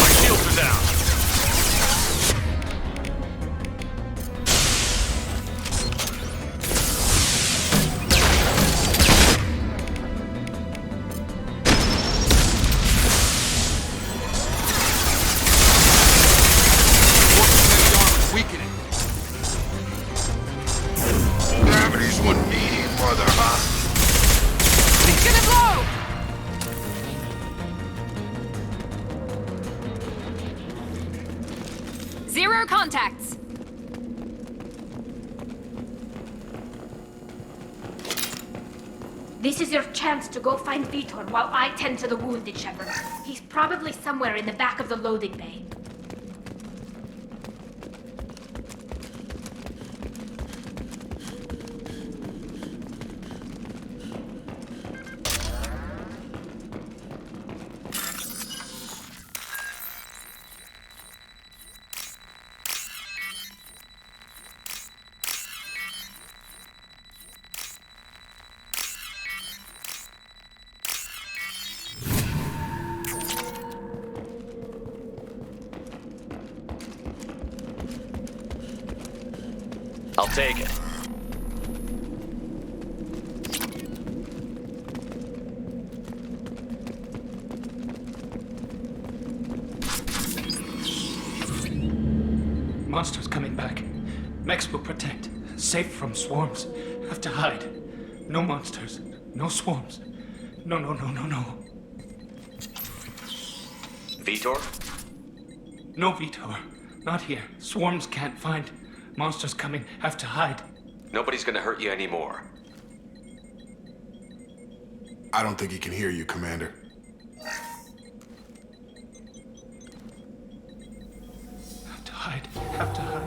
My shields are down. Zero contacts! This is your chance to go find Vitor while I tend to the wounded, Shepard. He's probably somewhere in the back of the loading bay. I'll take it. Monsters coming back. Mechs will protect. Safe from swarms. Have to hide. No monsters. No swarms. No. Vitor? No Vitor. Not here. Swarms can't find. Monsters coming. Have to hide. Nobody's gonna hurt you anymore. I don't think he can hear you, Commander. Have to hide. Have to hide.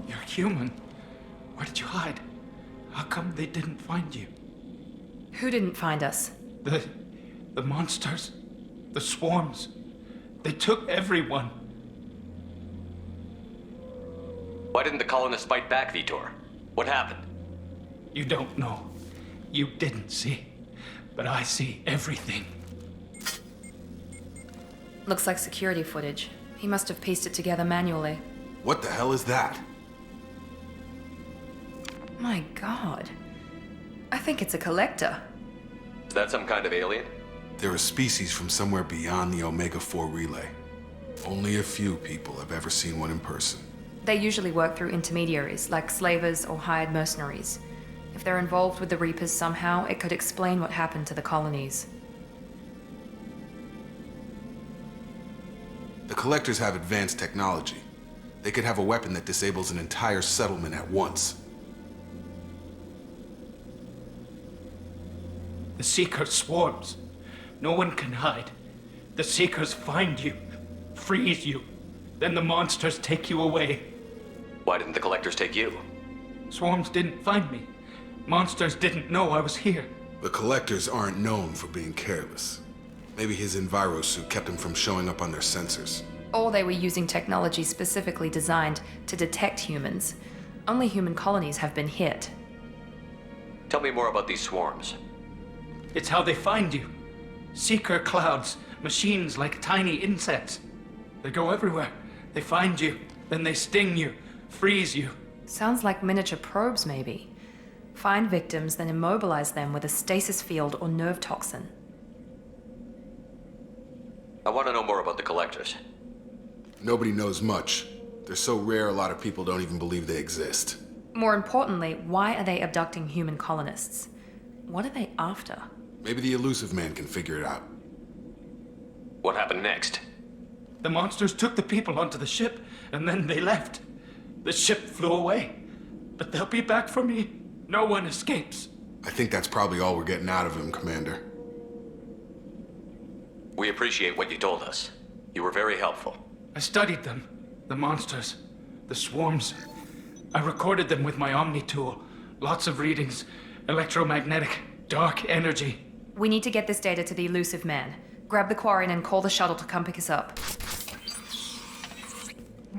You're human. Where did you hide? How come they didn't find you? Who didn't find us? The monsters. The swarms. They took everyone. Why didn't the colonists fight back, Vitor? What happened? You don't know. You didn't see. But I see everything. Looks like security footage. He must have pieced it together manually. What the hell is that? My God. I think it's a collector. Is that some kind of alien? They're a species from somewhere beyond the Omega-4 relay. Only a few people have ever seen one in person. They usually work through intermediaries, like slavers or hired mercenaries. If they're involved with the Reapers somehow, it could explain what happened to the colonies. The Collectors have advanced technology. They could have a weapon that disables an entire settlement at once. The Seeker swarms. No one can hide. The Seekers find you, freeze you. Then the monsters take you away. Why didn't the Collectors take you? Swarms didn't find me. Monsters didn't know I was here. The Collectors aren't known for being careless. Maybe his envirosuit kept him from showing up on their sensors. Or they were using technology specifically designed to detect humans. Only human colonies have been hit. Tell me more about these swarms. It's how they find you. Seeker clouds, machines like tiny insects. They go everywhere. They find you, then they sting you, freeze you. Sounds like miniature probes, maybe. Find victims, then immobilize them with a stasis field or nerve toxin. I want to know more about the collectors. Nobody knows much. They're so rare, a lot of people don't even believe they exist. More importantly, why are they abducting human colonists? What are they after? Maybe the elusive man can figure it out. What happened next? The monsters took the people onto the ship, and then they left. The ship flew away. But they'll be back for me. No one escapes. I think that's probably all we're getting out of him, Commander. We appreciate what you told us. You were very helpful. I studied them. The monsters. The swarms. I recorded them with my Omni tool. Lots of readings. Electromagnetic. Dark energy. We need to get this data to the elusive man. Grab the Quarian and call the shuttle to come pick us up.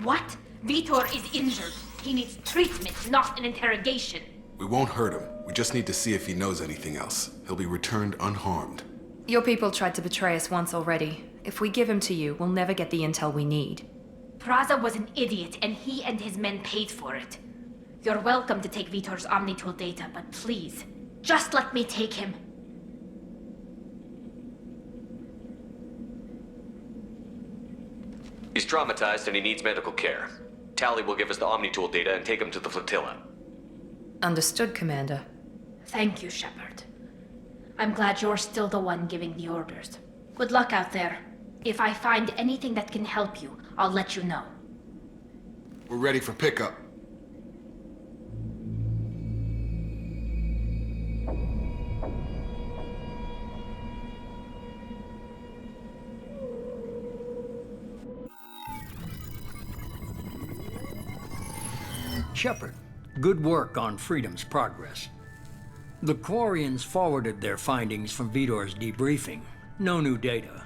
What? Vitor is injured. He needs treatment, not an interrogation. We won't hurt him. We just need to see if he knows anything else. He'll be returned unharmed. Your people tried to betray us once already. If we give him to you, we'll never get the intel we need. Praza was an idiot, and he and his men paid for it. You're welcome to take Vitor's Omnitool data, but please, just let me take him. He's traumatized and he needs medical care. Tally will give us the Omnitool data and take him to the flotilla. Understood, Commander. Thank you, Shepard. I'm glad you're still the one giving the orders. Good luck out there. If I find anything that can help you, I'll let you know. We're ready for pickup. Shepard, good work on Freedom's progress. The Quarians forwarded their findings from Vitor's debriefing. No new data,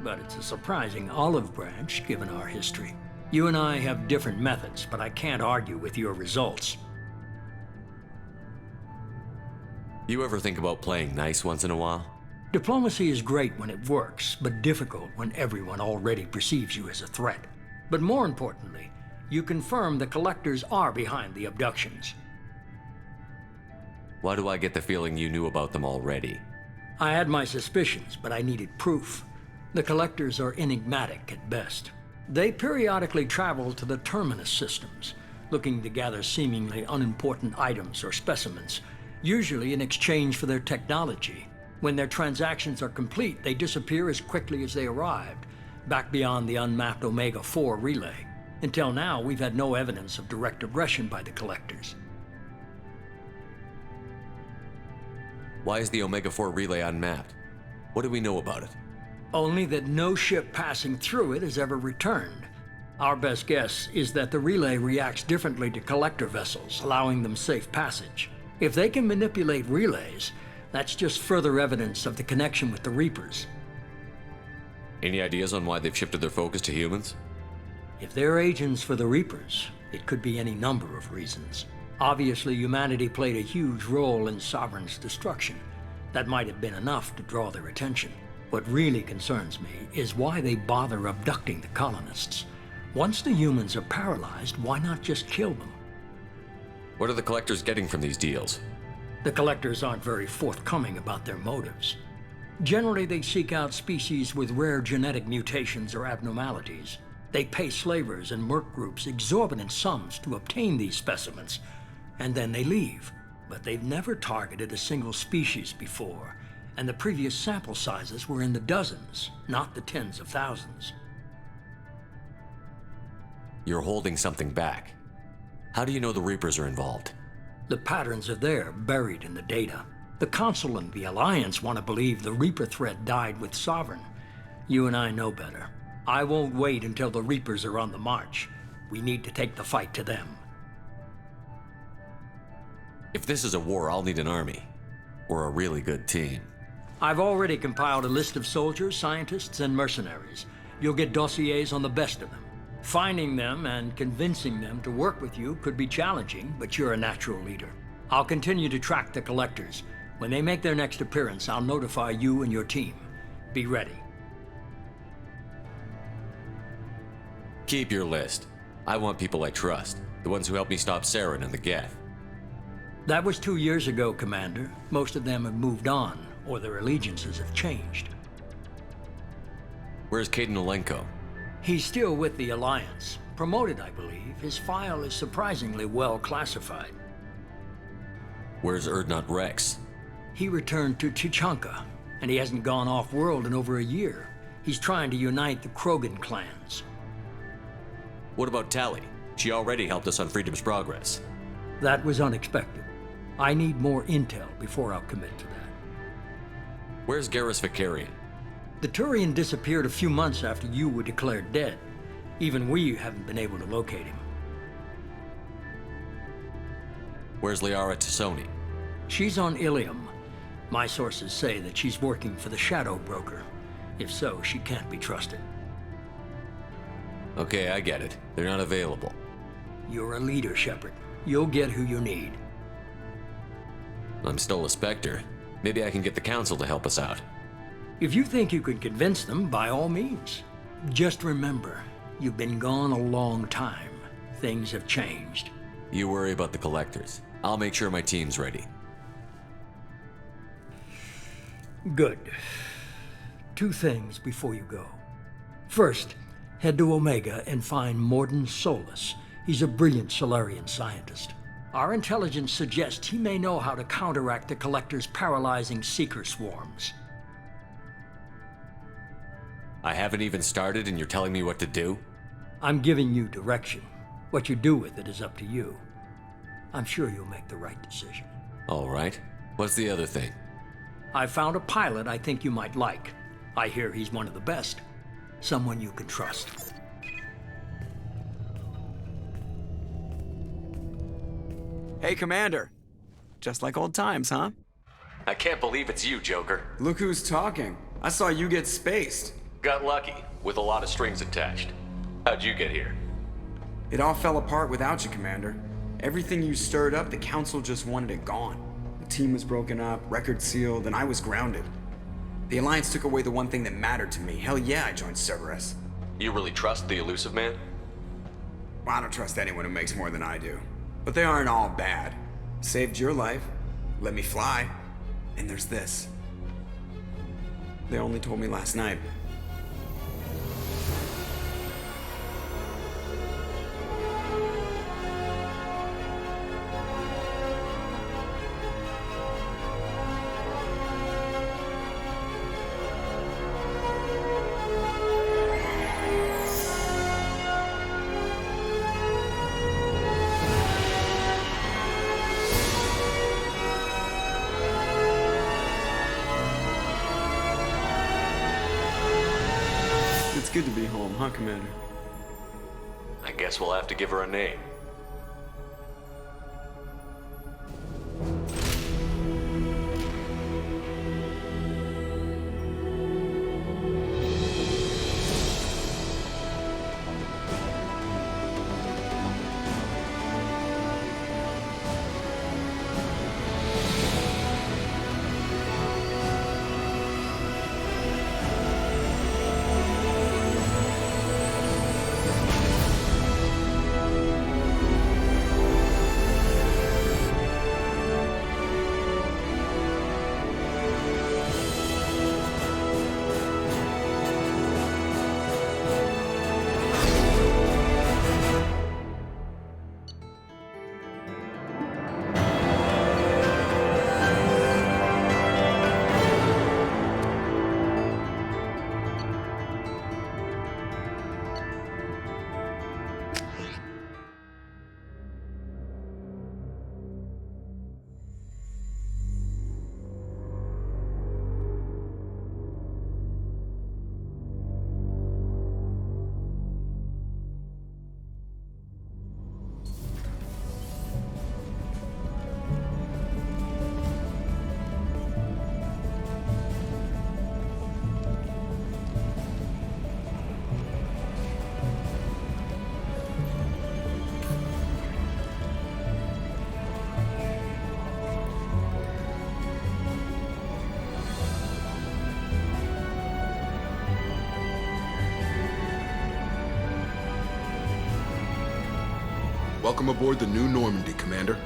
but it's a surprising olive branch given our history. You and I have different methods, but I can't argue with your results. You ever think about playing nice once in a while? Diplomacy is great when it works, but difficult when everyone already perceives you as a threat. But more importantly, you confirm the collectors are behind the abductions. Why do I get the feeling you knew about them already? I had my suspicions, but I needed proof. The collectors are enigmatic at best. They periodically travel to the terminus systems, looking to gather seemingly unimportant items or specimens, usually in exchange for their technology. When their transactions are complete, they disappear as quickly as they arrived, back beyond the unmapped Omega-4 relay. Until now, we've had no evidence of direct aggression by the collectors. Why is the Omega-4 relay unmapped? What do we know about it? Only that no ship passing through it has ever returned. Our best guess is that the relay reacts differently to collector vessels, allowing them safe passage. If they can manipulate relays, that's just further evidence of the connection with the Reapers. Any ideas on why they've shifted their focus to humans? If they're agents for the Reapers, it could be any number of reasons. Obviously, humanity played a huge role in Sovereign's destruction. That might have been enough to draw their attention. What really concerns me is why they bother abducting the colonists. Once the humans are paralyzed, why not just kill them? What are the collectors getting from these deals? The collectors aren't very forthcoming about their motives. Generally, they seek out species with rare genetic mutations or abnormalities. They pay slavers and merc groups exorbitant sums to obtain these specimens, and then they leave. But they've never targeted a single species before, and the previous sample sizes were in the dozens, not the tens of thousands. You're holding something back. How do you know the Reapers are involved? The patterns are there, buried in the data. The Council and the Alliance want to believe the Reaper threat died with Sovereign. You and I know better. I won't wait until the Reapers are on the march. We need to take the fight to them. If this is a war, I'll need an army. Or a really good team. I've already compiled a list of soldiers, scientists, and mercenaries. You'll get dossiers on the best of them. Finding them and convincing them to work with you could be challenging, but you're a natural leader. I'll continue to track the collectors. When they make their next appearance, I'll notify you and your team. Be ready. Keep your list. I want people I trust. The ones who helped me stop Saren and the Geth. That was 2 years ago, Commander. Most of them have moved on, or their allegiances have changed. Where's Caden Olenko? He's still with the Alliance. Promoted, I believe. His file is surprisingly well classified. Where's Erdnot Rex? He returned to Tuchanka, and he hasn't gone off-world in over a year. He's trying to unite the Krogan clans. What about Tali? She already helped us on Freedom's Progress. That was unexpected. I need more intel before I'll commit to that. Where's Garrus Vicarian? The Turian disappeared a few months after you were declared dead. Even we haven't been able to locate him. Where's Liara Tassoni? She's on Ilium. My sources say that she's working for the Shadow Broker. If so, she can't be trusted. Okay, I get it. They're not available. You're a leader, Shepard. You'll get who you need. I'm still a Spectre. Maybe I can get the Council to help us out. If you think you can convince them, by all means. Just remember, you've been gone a long time. Things have changed. You worry about the Collectors. I'll make sure my team's ready. Good. 2 things before you go. First, head to Omega and find Mordin Solus. He's a brilliant Solarian scientist. Our intelligence suggests he may know how to counteract the Collector's paralyzing Seeker swarms. I haven't even started and you're telling me what to do? I'm giving you direction. What you do with it is up to you. I'm sure you'll make the right decision. All right. What's the other thing? I found a pilot I think you might like. I hear he's one of the best. Someone you can trust. Hey, Commander. Just like old times, huh? I can't believe it's you, Joker. Look who's talking. I saw you get spaced. Got lucky, with a lot of strings attached. How'd you get here? It all fell apart without you, Commander. Everything you stirred up, the Council just wanted it gone. The team was broken up, record sealed, and I was grounded. The Alliance took away the one thing that mattered to me. Hell yeah, I joined Cerberus. You really trust the Elusive Man? Well, I don't trust anyone who makes more than I do. But they aren't all bad. Saved your life, let me fly, and there's this. They only told me last night. It's good to be home, huh, Commander? I guess we'll have to give her a name. Welcome aboard the new Normandy, Commander.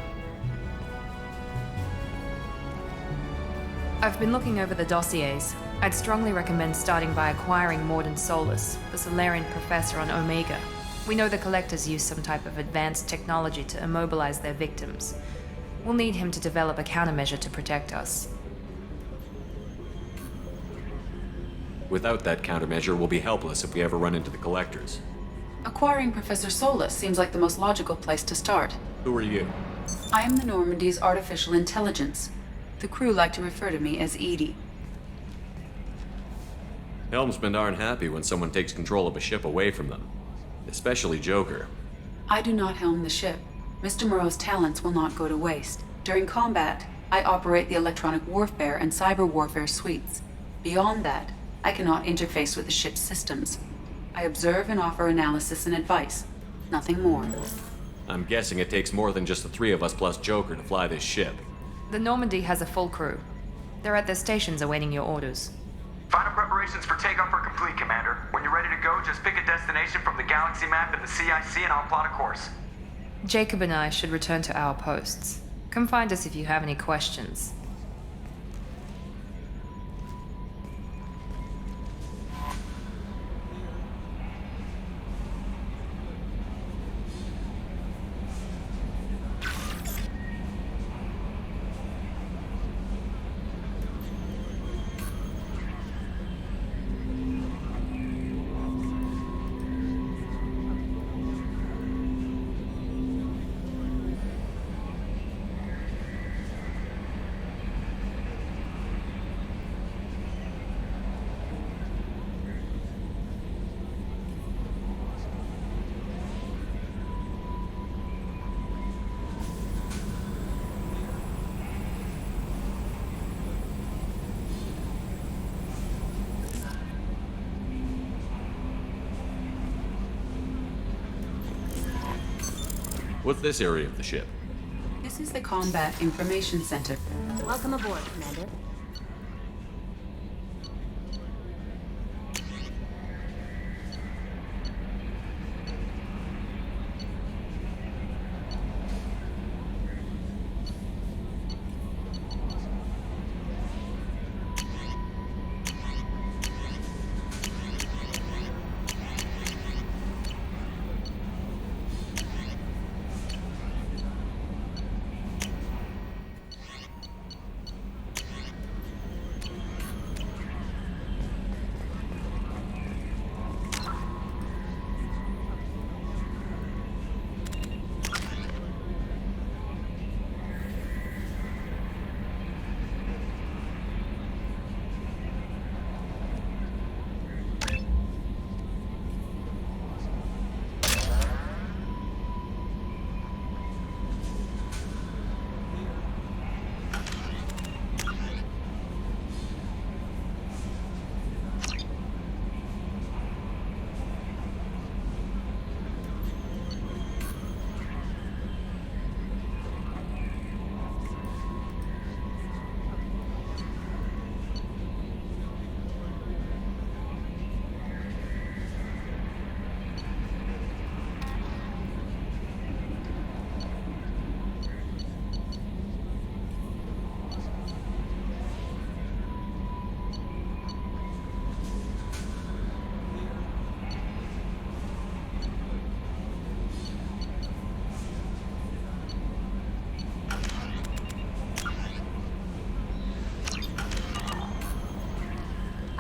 I've been looking over the dossiers. I'd strongly recommend starting by acquiring Morden Solus, the Solarian professor on Omega. We know the Collectors use some type of advanced technology to immobilize their victims. We'll need him to develop a countermeasure to protect us. Without that countermeasure, we'll be helpless if we ever run into the Collectors. Acquiring Professor Solus seems like the most logical place to start. Who are you? I am the Normandy's artificial intelligence. The crew like to refer to me as Edie. Helmsmen aren't happy when someone takes control of a ship away from them. Especially Joker. I do not helm the ship. Mr. Moreau's talents will not go to waste. During combat, I operate the electronic warfare and cyber warfare suites. Beyond that, I cannot interface with the ship's systems. I observe and offer analysis and advice. Nothing more. I'm guessing it takes more than just the three of us plus Joker to fly this ship. The Normandy has a full crew. They're at their stations awaiting your orders. Final preparations for takeoff are complete, Commander. When you're ready to go, just pick a destination from the galaxy map and the CIC and I'll plot a course. Jacob and I should return to our posts. Come find us if you have any questions. What's this area of the ship? This is the Combat Information Center. Welcome aboard, Commander.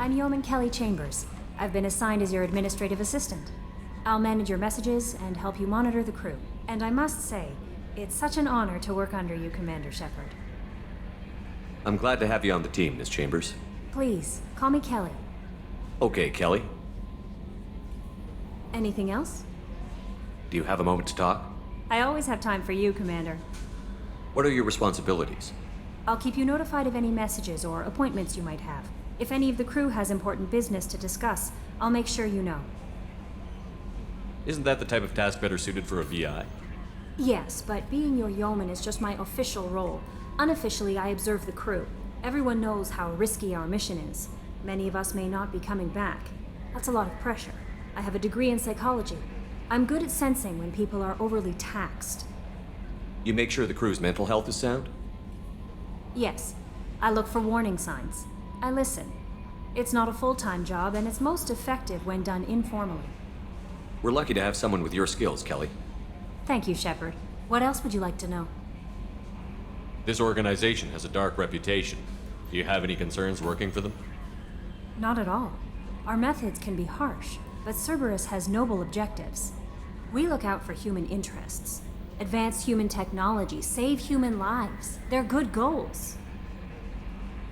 I'm Yeoman Kelly Chambers. I've been assigned as your administrative assistant. I'll manage your messages and help you monitor the crew. And I must say, it's such an honor to work under you, Commander Shepard. I'm glad to have you on the team, Miss Chambers. Please, call me Kelly. Okay, Kelly. Anything else? Do you have a moment to talk? I always have time for you, Commander. What are your responsibilities? I'll keep you notified of any messages or appointments you might have. If any of the crew has important business to discuss, I'll make sure you know. Isn't that the type of task better suited for a VI? Yes, but being your yeoman is just my official role. Unofficially, I observe the crew. Everyone knows how risky our mission is. Many of us may not be coming back. That's a lot of pressure. I have a degree in psychology. I'm good at sensing when people are overly taxed. You make sure the crew's mental health is sound? Yes, I look for warning signs. I listen. It's not a full-time job, and it's most effective when done informally. We're lucky to have someone with your skills, Kelly. Thank you, Shepard. What else would you like to know? This organization has a dark reputation. Do you have any concerns working for them? Not at all. Our methods can be harsh, but Cerberus has noble objectives. We look out for human interests. Advance human technology, save human lives. They're good goals.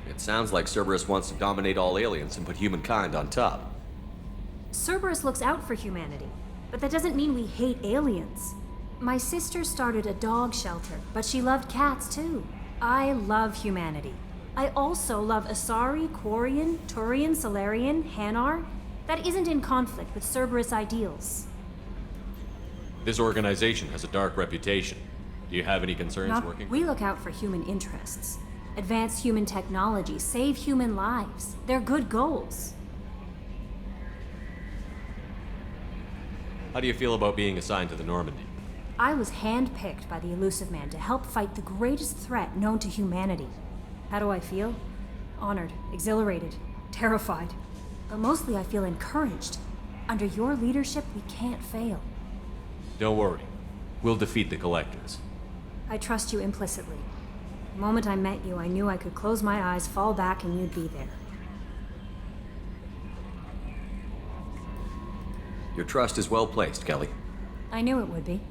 It sounds like Cerberus wants to dominate all aliens and put humankind on top. Cerberus looks out for humanity, but that doesn't mean we hate aliens. My sister started a dog shelter, but she loved cats too. I love humanity. I also love Asari, Quarian, Turian, Solarian, Hanar. That isn't in conflict with Cerberus ideals. This organization has a dark reputation. Do you have any concerns working? We look out for human interests. Advance human technology, save human lives. They're good goals. How do you feel about being assigned to the Normandy? I was handpicked by the Elusive Man to help fight the greatest threat known to humanity. How do I feel? Honored, exhilarated, terrified. But mostly I feel encouraged. Under your leadership, we can't fail. Don't worry. We'll defeat the Collectors. I trust you implicitly. The moment I met you, I knew I could close my eyes, fall back, and you'd be there. Your trust is well placed, Kelly. I knew it would be.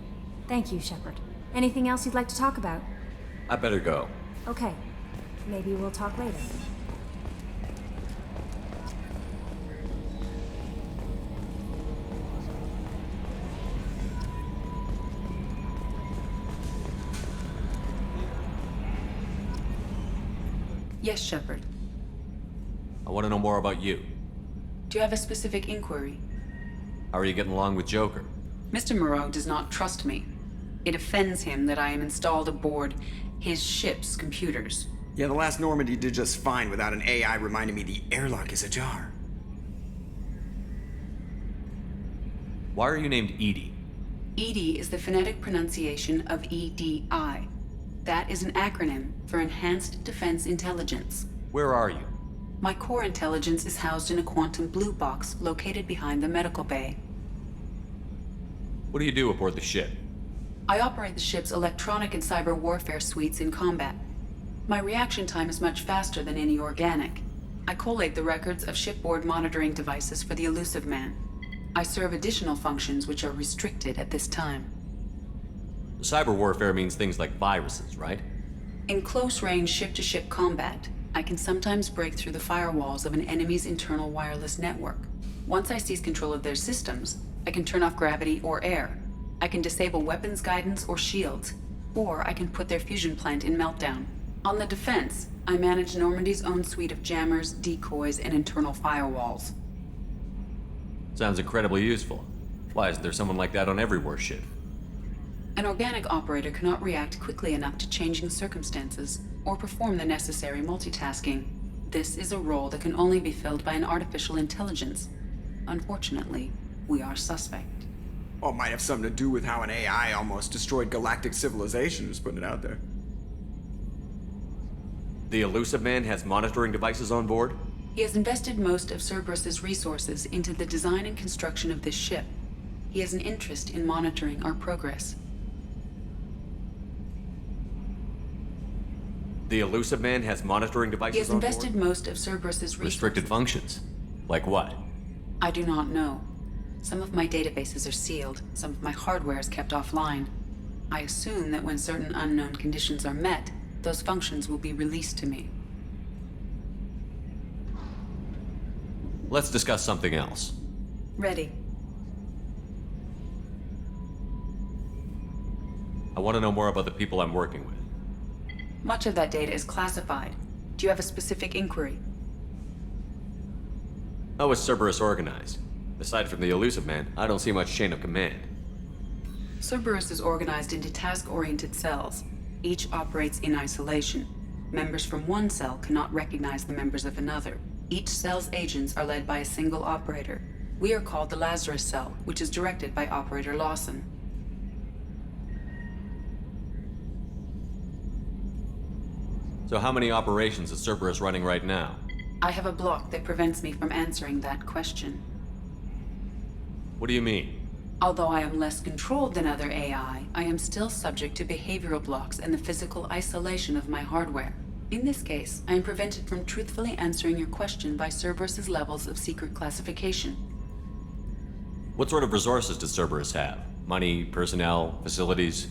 Thank you, Shepard. Anything else you'd like to talk about? I better go. Okay. Maybe we'll talk later. Yes, Shepard. I want to know more about you. Do you have a specific inquiry? How are you getting along with Joker? Mr. Moreau does not trust me. It offends him that I am installed aboard his ship's computers. Yeah, the last Normandy did just fine without an AI reminding me the airlock is ajar. Why are you named Edie? EDI is the phonetic pronunciation of EDI. That is an acronym for Enhanced Defense Intelligence. Where are you? My core intelligence is housed in a quantum blue box located behind the medical bay. What do you do aboard the ship? I operate the ship's electronic and cyber warfare suites in combat. My reaction time is much faster than any organic. I collate the records of shipboard monitoring devices for the Elusive Man. I serve additional functions which are restricted at this time. Cyber warfare means things like viruses, right? In close-range ship-to-ship combat, I can sometimes break through the firewalls of an enemy's internal wireless network. Once I seize control of their systems, I can turn off gravity or air. I can disable weapons guidance or shields, or I can put their fusion plant in meltdown. On the defense, I manage Normandy's own suite of jammers, decoys, and internal firewalls. Sounds incredibly useful. Why isn't there someone like that on every warship? An organic operator cannot react quickly enough to changing circumstances or perform the necessary multitasking. This is a role that can only be filled by an artificial intelligence. Unfortunately, we are suspect. Well, it might have something to do with how an AI almost destroyed galactic civilization, just putting it out there. The Elusive Man has monitoring devices on board? He has invested most of Cerberus's resources into the design and construction of this ship. He has an interest in monitoring our progress. The Elusive Man has monitoring devices He has on board? invested most of Cerberus's resources. Restricted functions? Like what? I do not know. Some of my databases are sealed, some of my hardware is kept offline. I assume that when certain unknown conditions are met, those functions will be released to me. Let's discuss something else. Ready. I want to know more about the people I'm working with. Much of that data is classified. Do you have a specific inquiry? How is Cerberus organized? Aside from the Elusive Man, I don't see much chain of command. Cerberus is organized into task-oriented cells. Each operates in isolation. Members from one cell cannot recognize the members of another. Each cell's agents are led by a single operator. We are called the Lazarus Cell, which is directed by Operator Lawson. So how many operations is Cerberus running right now? I have a block that prevents me from answering that question. What do you mean? Although I am less controlled than other AI, I am still subject to behavioral blocks and the physical isolation of my hardware. In this case, I am prevented from truthfully answering your question by Cerberus's levels of secret classification. What sort of resources does Cerberus have? Money, personnel, facilities?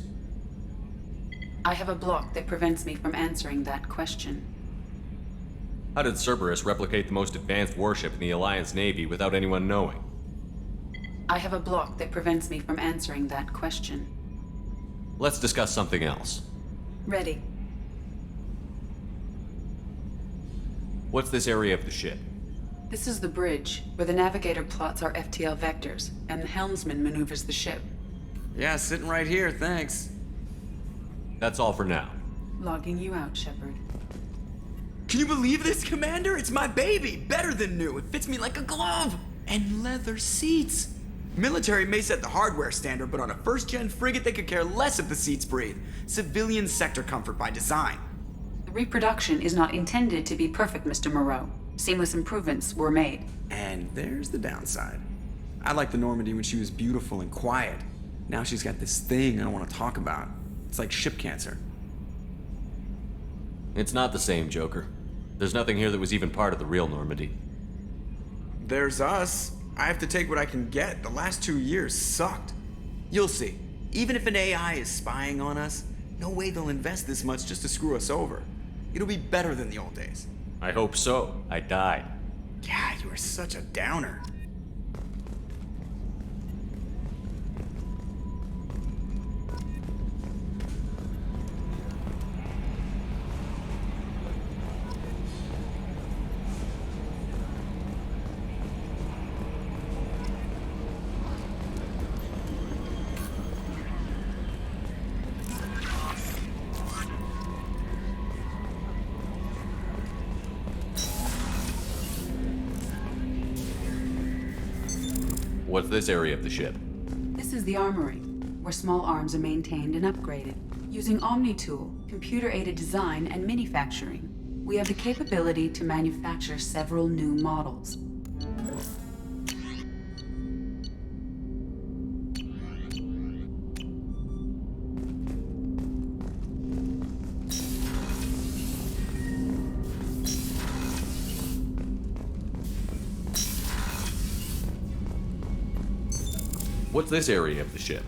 I have a block that prevents me from answering that question. How did Cerberus replicate the most advanced warship in the Alliance Navy without anyone knowing? I have a block that prevents me from answering that question. Let's discuss something else. Ready. What's this area of the ship? This is the bridge, where the navigator plots our FTL vectors, and the helmsman maneuvers the ship. Yeah, sitting right here, thanks. That's all for now. Logging you out, Shepard. Can you believe this, Commander? It's my baby! Better than new. It fits me like a glove! And leather seats. Military may set the hardware standard, but on a first-gen frigate, they could care less if the seats breathe. Civilian sector comfort by design. The reproduction is not intended to be perfect, Mr. Moreau. Seamless improvements were made. And there's the downside. I liked the Normandy when she was beautiful and quiet. Now she's got this thing I don't want to talk about. It's like ship cancer. It's not the same, Joker. There's nothing here that was even part of the real Normandy. There's us. I have to take what I can get. The last 2 years sucked. You'll see. Even if an AI is spying on us, no way they'll invest this much just to screw us over. It'll be better than the old days. I hope so. I died. Yeah, you were such a downer. What's this area of the ship? This is the armory, where small arms are maintained and upgraded. Using Omni-Tool, computer-aided design, and manufacturing, we have the capability to manufacture several new models. What's this area of the ship?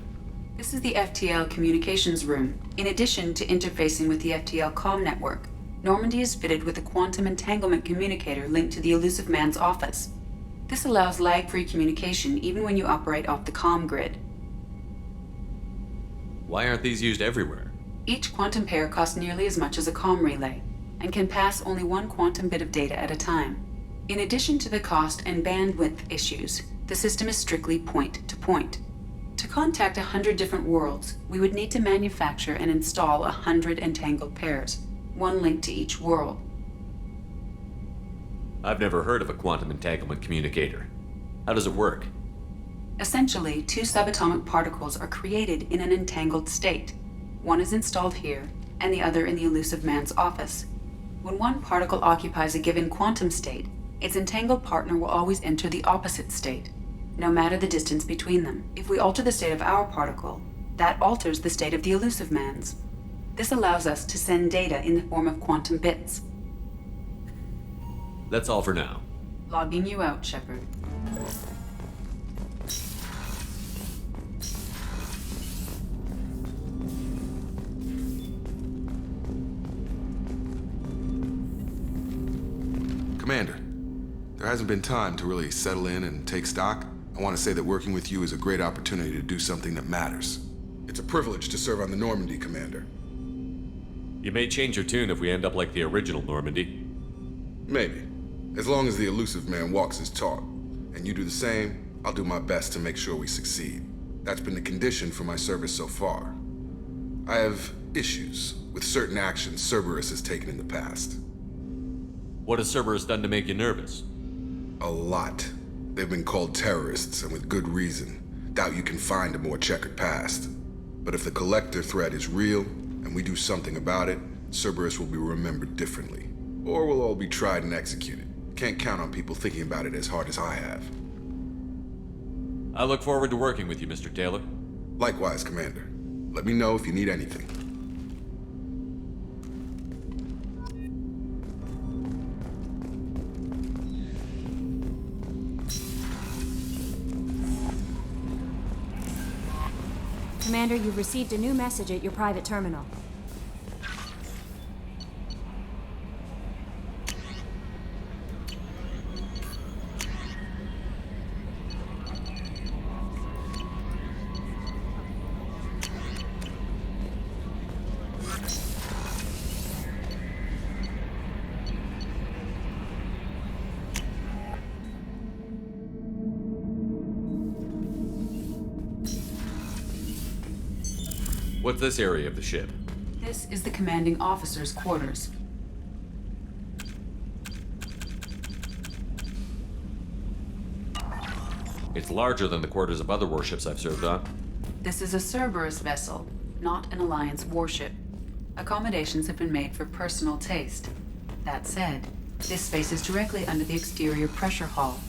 This is the FTL communications room. In addition to interfacing with the FTL comm network, Normandy is fitted with a quantum entanglement communicator linked to the Elusive Man's office. This allows lag-free communication even when you operate off the comm grid. Why aren't these used everywhere? Each quantum pair costs nearly as much as a comm relay, and can pass only one quantum bit of data at a time. In addition to the cost and bandwidth issues, the system is strictly point-to-point. To contact 100 different worlds, we would need to manufacture and install 100 entangled pairs, one link to each world. I've never heard of a quantum entanglement communicator. How does it work? Essentially, two subatomic particles are created in an entangled state. One is installed here, and the other in the Elusive Man's office. When one particle occupies a given quantum state, its entangled partner will always enter the opposite state, no matter the distance between them. If we alter the state of our particle, that alters the state of the Elusive Man's. This allows us to send data in the form of quantum bits. That's all for now. Logging you out, Shepard. Commander, there hasn't been time to really settle in and take stock. I want to say that working with you is a great opportunity to do something that matters. It's a privilege to serve on the Normandy, Commander. You may change your tune if we end up like the original Normandy. Maybe. As long as the Elusive Man walks his talk, and you do the same, I'll do my best to make sure we succeed. That's been the condition for my service so far. I have issues with certain actions Cerberus has taken in the past. What has Cerberus done to make you nervous? A lot. They've been called terrorists, and with good reason. Doubt you can find a more checkered past. But if the Collector threat is real, and we do something about it, Cerberus will be remembered differently. Or we'll all be tried and executed. Can't count on people thinking about it as hard as I have. I look forward to working with you, Mr. Taylor. Likewise, Commander. Let me know if you need anything. Commander, you've received a new message at your private terminal. What's this area of the ship? This is the commanding officer's quarters. It's larger than the quarters of other warships I've served on. This is a Cerberus vessel, not an Alliance warship. Accommodations have been made for personal taste. That said, this space is directly under the exterior pressure hull.